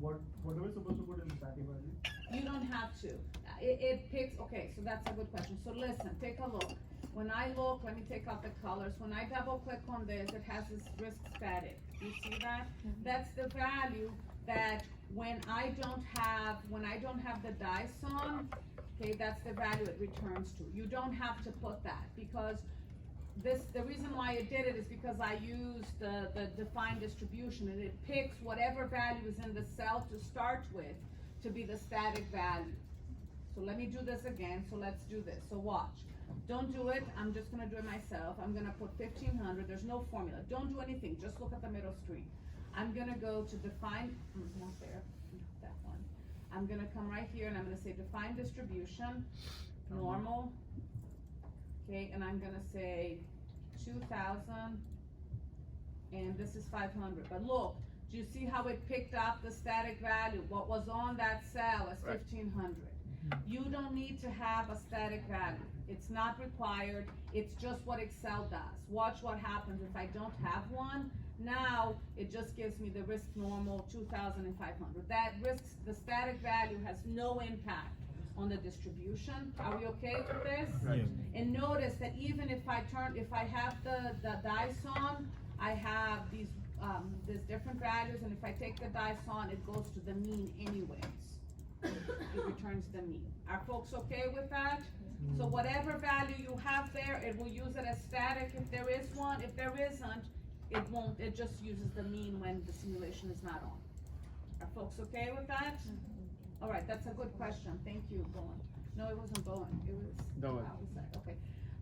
What are we supposed to put in the static value? You don't have to. It picks, okay, so that's a good question. So listen, take a look. When I look, let me take out the colors. When I double click on this, it has this risk static. You see that? That's the value that when I don't have the dice on, okay, that's the value it returns to. You don't have to put that, because the reason why it did it is because I used the defined distribution, and it picks whatever value is in the cell to start with to be the static value. So let me do this again. So let's do this. So watch. Don't do it. I'm just gonna do it myself. I'm gonna put 1,500. There's no formula. Don't do anything. Just look at the middle screen. I'm gonna go to define, not there, that one. I'm gonna come right here and I'm gonna say define distribution, normal, okay, and I'm gonna say 2,000, and this is 500, but look, do you see how it picked up the static value? What was on that cell is Right. 1,500. You don't need to have a static value. It's not required, it's just what Excel does. Watch what happens if I don't have one. Now, it just gives me the risk normal 2,500. That risk, the static value has no impact on the distribution. Are we okay with this? Right. And notice that even if I have the dice on, I have these, there's different values, and if I take the dice on, it goes to the mean anyways. It returns the mean. Are folks okay with that? So whatever value you have there, it will use it as static if there is one. If there isn't, it won't, it just uses the mean when the simulation is not on. Are folks okay with that? All right, that's a good question. Thank you, Bowen. No, it wasn't Bowen, it was. Bowen. How was that? Okay.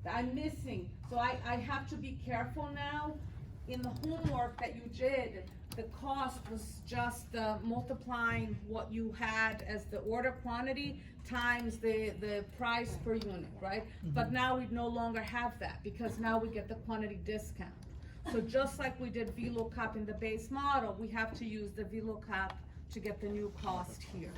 I'm missing, so I have to be careful now. In the homework that you did, the cost was just multiplying what you had as the order quantity times the price per unit, right? But now we no longer have that, because now we get the quantity discount. So just like we did VLOOKUP in the base model, we have to use the VLOOKUP to get the new cost here.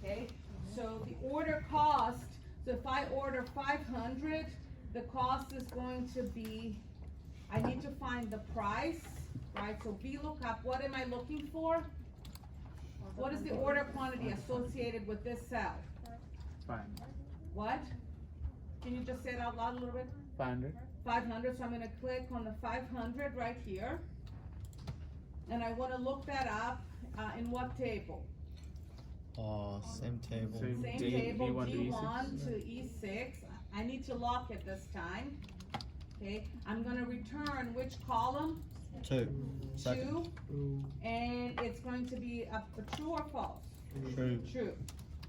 Okay, so the order cost, so if I order 500, the cost is going to be, I need to find the price, right? So VLOOKUP, what am I looking for? What is the order quantity associated with this cell? 500. What? Can you just say it out loud a little bit? 500. 500, so I'm gonna click on the 500 right here. And I wanna look that up, in what table? Same table. Same. Same D- table, D1 to D1 to E6. I need to lock it this time. Okay, I'm gonna return which column? 2. Second. 2, and it's going to be a true or false? True. True.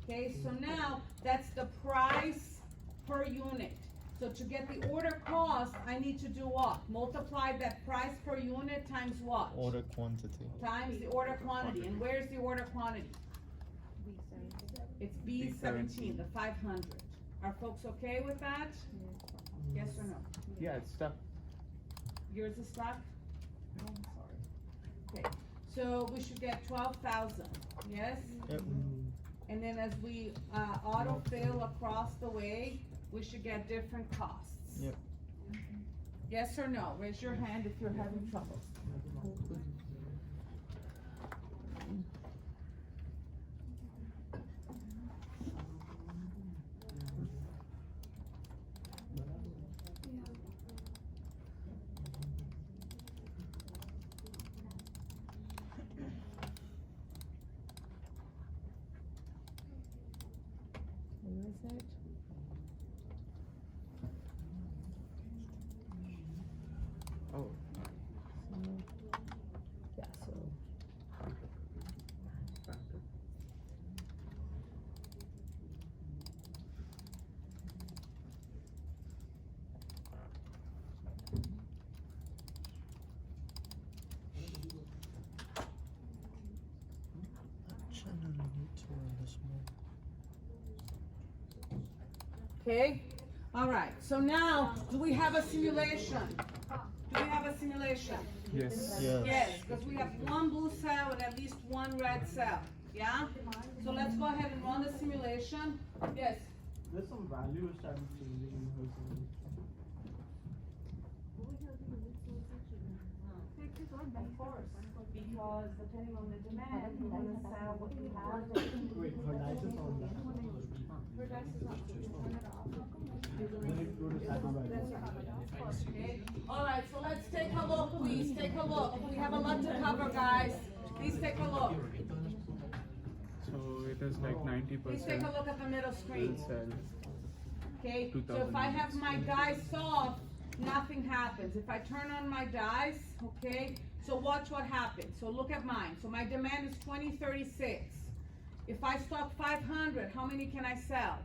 Okay, so now that's the price per unit. So to get the order cost, I need to do what? Multiply that price per unit times what? Order quantity. Times the order quantity. And where's the order quantity? It's B17, the 500. Are folks okay with that? Yes or no? Yeah, it's stuck. Yours is stuck? Oh, I'm sorry. Okay, so we should get 12,000, yes? Yep. And then as we, autofill across the way, we should get different costs. Yep. Yes or no? Raise your hand if you're having trouble. Where is it? Oh. Yeah, so. Generally need to run this more. Okay, all right, so now, do we have a simulation? Do we have a simulation? Yes. Yes. Yes, because we have one blue cell and at least one red cell, yeah? So let's go ahead and run the simulation. Yes, There's some values started changing in her simulation. of course, because depending on the demand, we want to sell what we have. Wait, her dice is on that. Her dice is not, you turn it off. Then it go to saddlebag. That's right. Okay. All right, so let's take a look, please, take a look. We have a lot to cover, guys. Please take a look. So it is like 90%. Please take a look at the middle screen. Cell. Okay, so 2,000 if I have my dice off, nothing happens. If I turn on my dice, okay, so watch what happens. So look at mine. So my demand is 2036. If I stock 500, how many can I sell?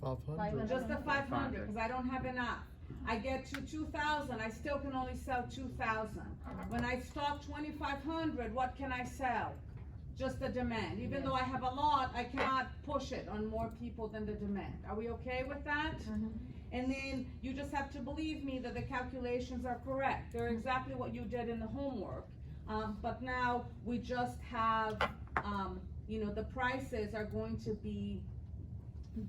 500. Just the 500, because I don't have enough. I get to 2,000, I still can only sell 2,000. When I stock 2,500, what can I sell? Just the demand. Even though I have a lot, I cannot push it on more people than the demand. Are we okay with that? And then you just have to believe me that the calculations are correct. They're exactly what you did in the homework. But now we just have, the prices are going to be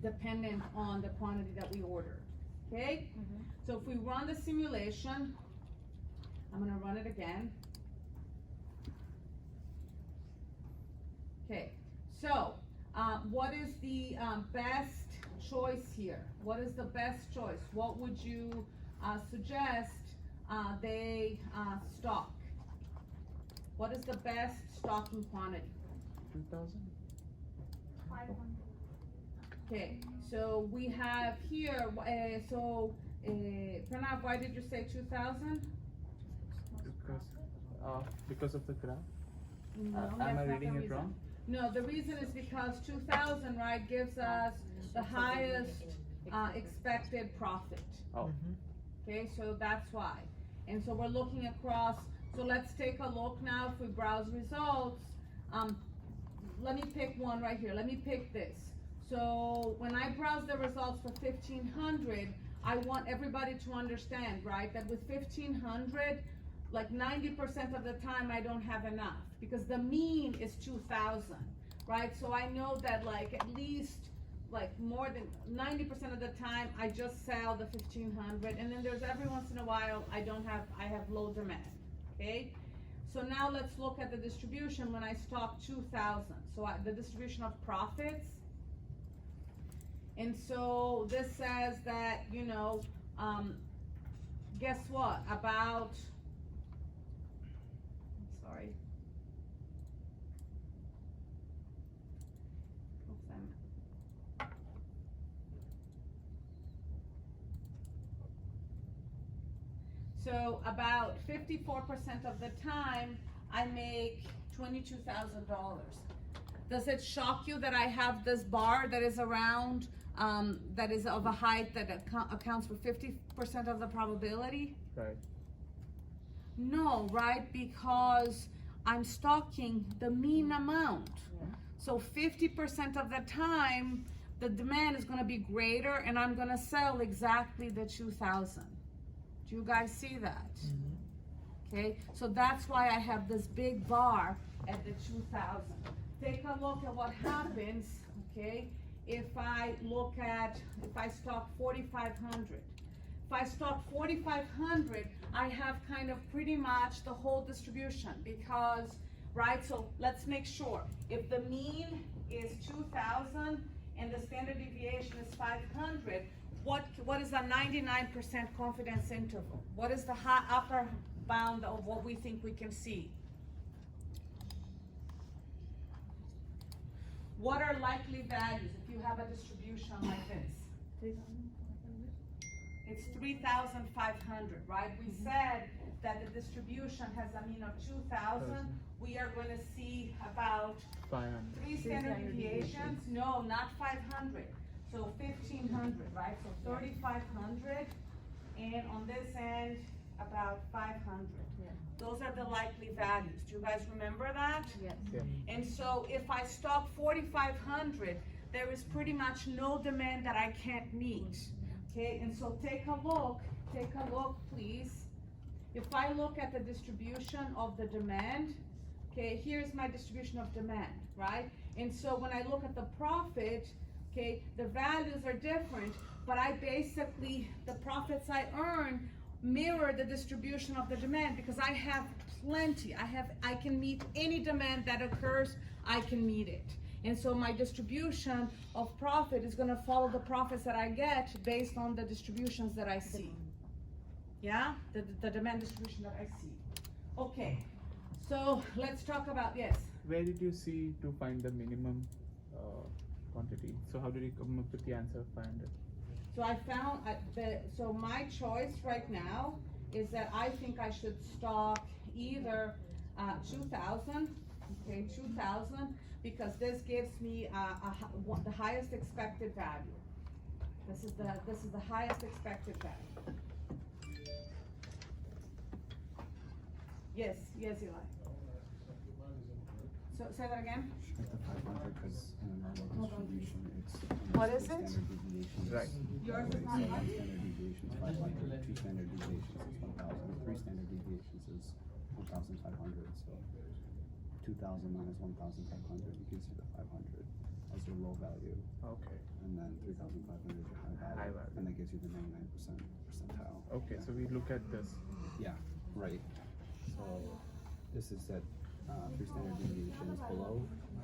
dependent on the quantity that we ordered, okay? So if we run the simulation, I'm gonna run it again. Okay, so, what is the, best choice here? What is the best choice? What would you, suggest, they, stock? What is the best stocking quantity? 2,000? Okay, so we have here, Pranav, why did you say 2,000? Because of the graph? No, Am that's I not the reading it reason. wrong? No, the reason is because 2,000, right, gives us the highest, expected profit. Oh, Okay, so that's why. And so we're looking across, so let's take a look now if we browse results. Let me pick one right here, let me pick this. So when I browse the results for 1,500, I want everybody to understand, right, that with 1,500, like 90% of the time I don't have enough because the mean is 2,000, right? So I know that like at least like more than 90% of the time I just sell the 1,500, and then there's every once in a while I have low demand, okay? So now let's look at the distribution when I stock 2,000. So the distribution of profits. And so this says that, guess what, about, sorry. Oops, So about 54% of the time, I make $22,000. Does it shock you that I have this bar that is around, that is of a height that accounts for 50% of the probability? right. No, right? Because I'm stocking the mean amount. So 50% of the time, the demand is gonna be greater and I'm gonna sell exactly the 2,000. Do you guys see that? Okay, so that's why I have this big bar at the 2,000. Take a look at what happens, okay, if I stock 4,500. If I stock 4,500, I have kind of pretty much the whole distribution because, right, so let's make sure. If the mean is 2,000 and the standard deviation is 500, what is the 99% confidence interval? What is the upper bound of what we think we can see? What are likely values if you have a distribution like this? It's 3,500, right? We said that the distribution has a mean of 2,000. We are going to see about 500. 3 standard deviations. No, not 500. So 1,500, right? So 3,500, and on this end, about 500. Yeah. Those are the likely values. Do you guys remember that? Yes. Yeah. And so if I stock 4,500, there is pretty much no demand that I can't meet. Okay, and so take a look, please. If I look at the distribution of the demand, okay, here's my distribution of demand, right? And so when I look at the profit, okay, the values are different, but the profits I earn mirror the distribution of the demand because I have plenty. I can meet any demand that occurs, I can meet it. And so my distribution of profit is gonna follow the profits that I get based on the distributions that I see. Yeah, the demand distribution that I see. Okay, so let's talk about, yes. Where did you see to find the minimum quantity? So how did you come up with the answer of 500? So I found, so my choice right now is that I think I should stock either 2,000, okay, 2,000, because this gives me the highest expected value. This is the highest expected value. Yes, Eli. So, say that again? At the 500, because in a normal distribution, it's What is it? standard deviations. Right. Yours is So how one much? standard deviation is 500, two standard deviations is 1,000, three standard deviations is 1,500. So 2,000 minus 1,500 gives you the 500 as your low value, Okay. and then 3,500 is your high value, High value. and that gives you the 99% percentile. Okay, so we look at this. Yeah, right. So this is at 3 standard deviations below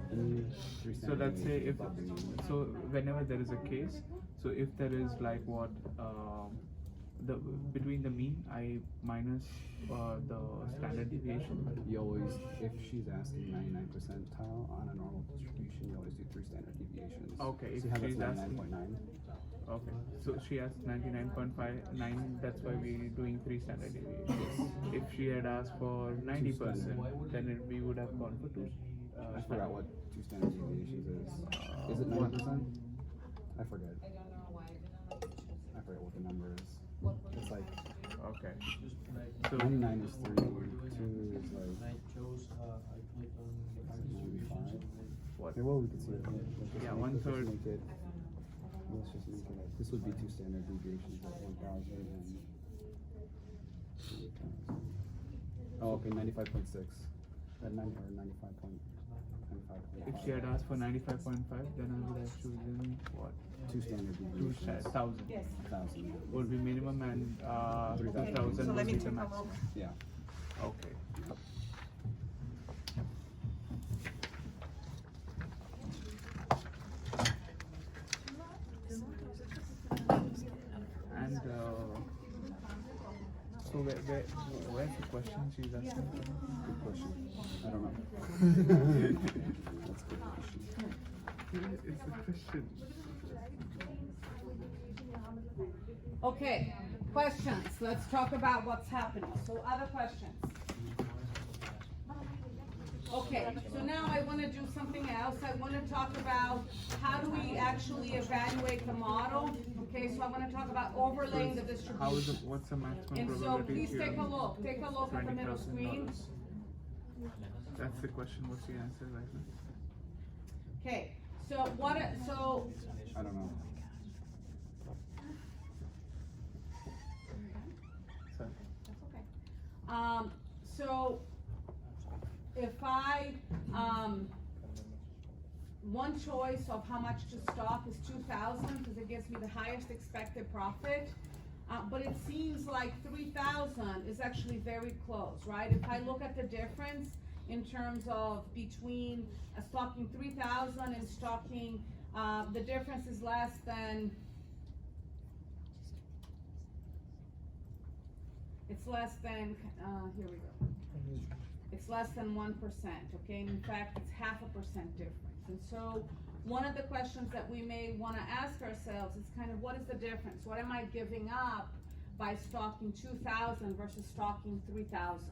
the mean, 3 So standard let's say deviations if, above the mean. so whenever there is a case, so if there is like what, the, between the mean, I minus the standard deviation. You always, if she's asking 99 percentile on a normal distribution, you always do 3 standard deviations. Okay, So if you have she's that's asking- 99.9. Okay, so she has 99.59, that's why we're doing 3 standard deviations. If she had asked for 90%, then we would have gone for 2. I forgot what 2 standard deviations is. Is it 90%? I forget. I forget what the number is. It's like Okay. So 99 is 3, 2 is like I chose, I clicked on 95. what? Okay, well, we can see it. Let's just Yeah, make- let's just 1/3. make it- Let's just make it like, this would be 2 standard deviations at 1,000 and 2,000. Oh, okay, 95.6. At 90 or 95.95. If she had asked for 95.5, then I would have chosen what? 2 standard 2,000. deviations. Yes. 1,000, yeah. Would be minimum and 3,000. 2,000 So let would me be take the a maximum. look. Yeah. Okay. And so where's the question she's asking? Good question. I don't know. That's a good question. It's a question. Okay, questions. Let's talk about what's happening. So other questions? Okay, so now I want to do something else. I want to talk about how do we actually evaluate the model. Okay, so I want to talk about overlaying the distribution. How is it, what's the maximum And so probability please here? take a look. Take a look at the middle screen. $20,000. That's the question. What's the answer right now? Okay, so so I don't know. Sorry. So if I, one choice of how much to stock is 2,000 because it gives me the highest expected profit. But it seems like 3,000 is actually very close, right? If I look at the difference in terms of between stocking 3,000 and stocking, the difference is less than, it's less than, here we go. It's less than 1%, okay? And in fact, it's 0.5% difference. And so one of the questions that we may want to ask ourselves is kind of what is the difference? What am I giving up by stocking 2,000 versus stocking 3,000,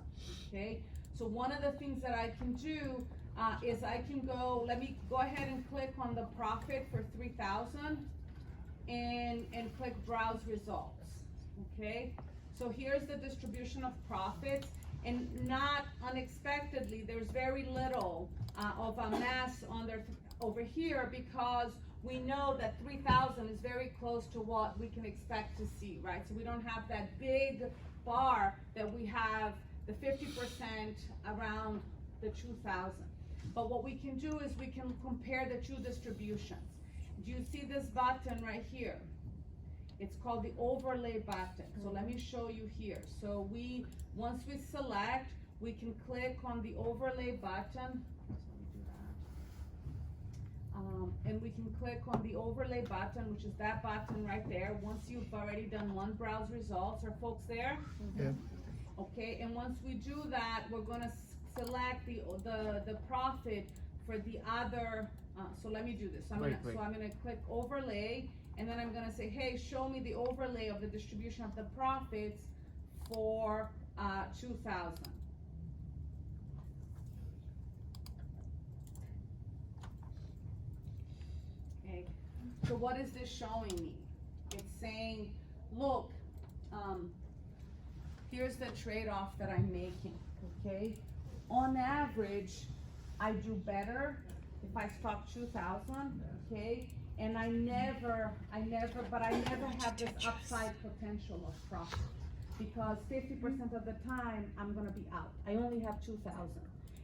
okay? So one of the things that I can do is I can go, let me go ahead and click on the profit for 3,000 and click browse results, okay? So here's the distribution of profits, and not unexpectedly, there's very little of a mass over here because we know that 3,000 is very close to what we can expect to see, right? So we don't have that big bar that we have the 50% around the 2,000. But what we can do is we can compare the two distributions. Do you see this button right here? It's called the overlay button. So let me show you here. So once we select, we can click on the overlay button. And we can click on the overlay button, which is that button right there. Once you've already done one browse results, are folks there? Yeah. Okay, and once we do that, we're gonna select the profit for the other, so let me do this. So Wait. I'm gonna click overlay, and then I'm gonna say, hey, show me the overlay of the distribution of the profits for 2,000. Okay, so what is this showing me? It's saying, look, here's the trade-off that I'm making, okay? On average, I do better if I stock 2,000, okay? And I never have this upside potential of profit, because 50% of the time, I'm gonna be out. I only have 2,000.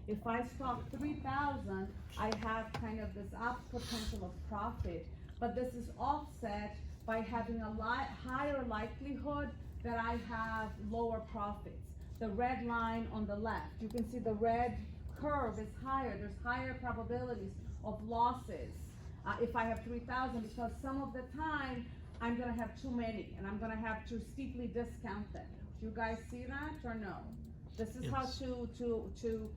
If I stock 3,000, I have kind of this up potential of profit, but this is offset by having a lot higher likelihood that I have lower profits. The red line on the left, you can see the red curve is higher. There's higher probabilities of losses if I have 3,000, because some of the time I'm gonna have too many and I'm gonna have to steeply discount them. Do you guys see that or no? This is how Yes. to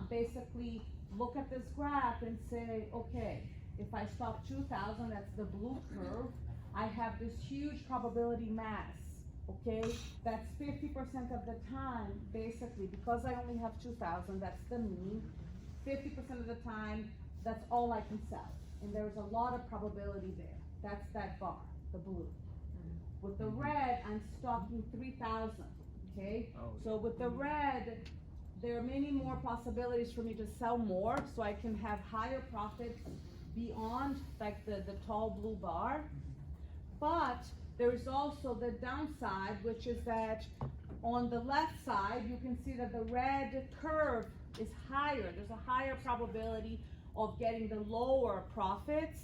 basically look at this graph and say, okay, if I stock 2,000, that's the blue curve, I have this huge probability mass, okay? That's 50% of the time, basically, because I only have 2,000, that's the mean. 50% of the time, that's all I can sell. And there's a lot of probability there. That's that bar, the blue. With the red, I'm stocking 3,000, okay? Oh, So with the red, there are many more possibilities for me to sell more, so I can have higher profits beyond like the tall blue bar. But there is also the downside, which is that on the left side, you can see that the red curve is higher. There's a higher probability of getting the lower profits,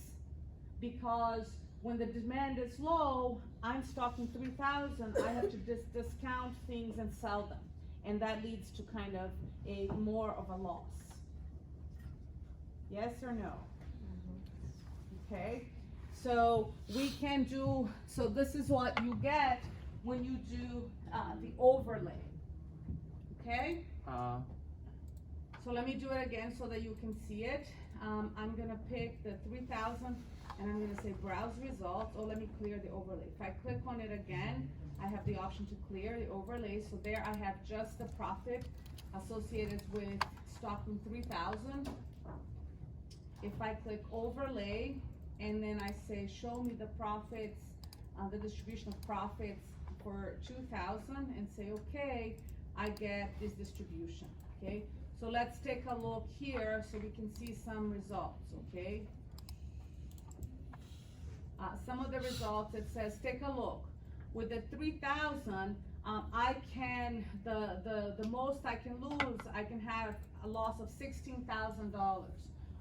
because when the demand is low, I'm stocking 3,000, I have to discount things and sell them. And that leads to kind of a more of a loss. Yes or no? Okay, so we can do, so this is what you get when you do the overlay, okay? So let me do it again so that you can see it. I'm gonna pick the 3,000 and I'm gonna say browse results. Oh, let me clear the overlay. If I click on it again, I have the option to clear the overlay. So there I have just the profit associated with stocking 3,000. If I click overlay and then I say show me the profits, the distribution of profits for 2,000 and say okay, I get this distribution, okay? So let's take a look here so we can see some results, okay? Some of the results, it says, take a look. With the 3,000, I can, the most I can lose, I can have a loss of $16,000.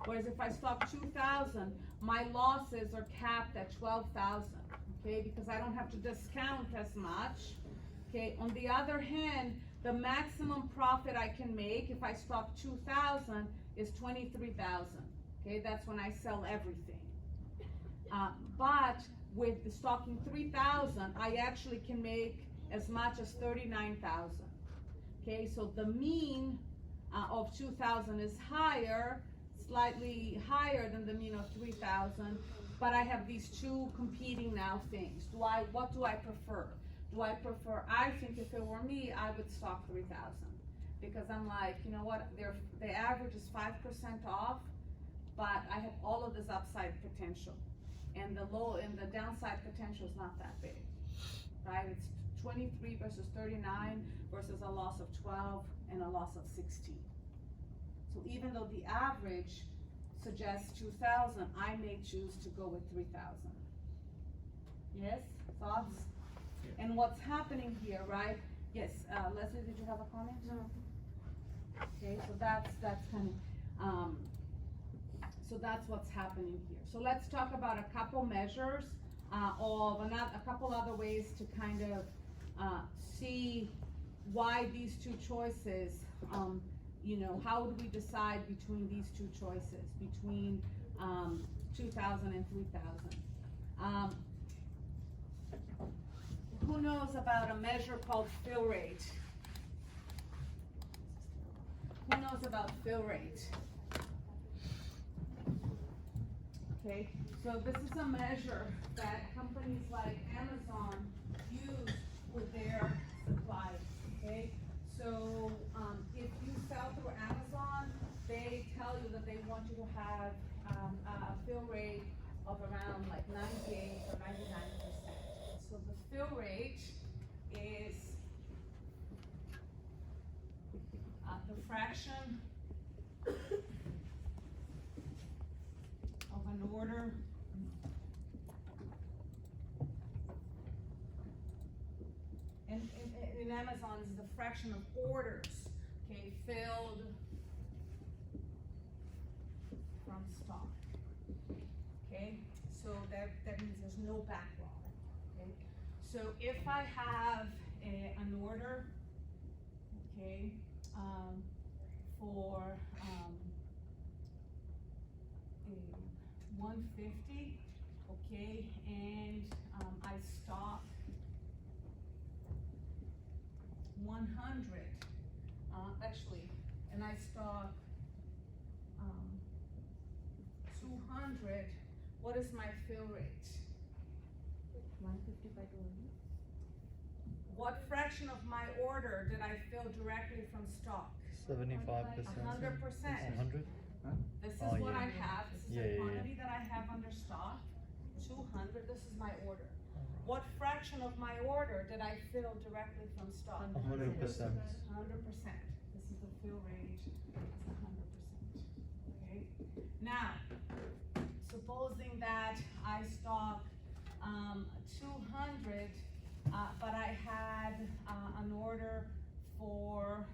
Whereas if I stock 2,000, my losses are capped at 12,000, okay? Because I don't have to discount as much, okay? On the other hand, the maximum profit I can make if I stock 2,000 is 23,000, okay? That's when I sell everything. But with the stocking 3,000, I actually can make as much as 39,000, okay? So the mean of 2,000 is higher, slightly higher than the mean of 3,000, but I have these two competing now things. What do I prefer? I think if it were me, I would stock 3,000, because I'm like, you know what, the average is 5% off, but I have all of this upside potential, and the downside potential is not that big, right? It's 23 versus 39 versus a loss of 12 and a loss of 16. So even though the average suggests 2,000, I may choose to go with 3,000. Yes, thoughts? And what's happening here, right? Yes, Leslie, did you have a comment? No. Okay, so that's kind of, so that's what's happening here. So let's talk about a couple measures of a couple other ways to kind of see why these two choices, you know, how would we decide between these two choices, between 2,000 and 3,000? Who knows about a measure called fill rate? Who knows about fill rate? Okay, so this is a measure that companies like Amazon use with their supplies, okay? So if you sell through Amazon, they tell you that they want you to have a fill rate of around like 98 or 99%. So the fill rate is the fraction order. And in Amazon is the fraction of orders, okay, filled from stock. Okay, so that means there's no backlog, okay? So if I have an order, okay, for, a 150, okay, and, I stock 100, actually, and I stock, 200, what is my fill rate? 150 by 200. What fraction of my order did I fill directly from stock? 75%. 100%. 100? This is Oh, what yeah. I have, this is Yeah, the yeah, yeah. quantity that I have under stock, 200, this is my order. What fraction of my order did I fill directly from stock? 100%. 100%. This is the fill rate, it's 100%, okay? Now, supposing that I stock, 200, but I had, an order for,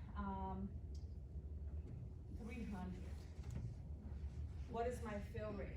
300. What is my fill rate?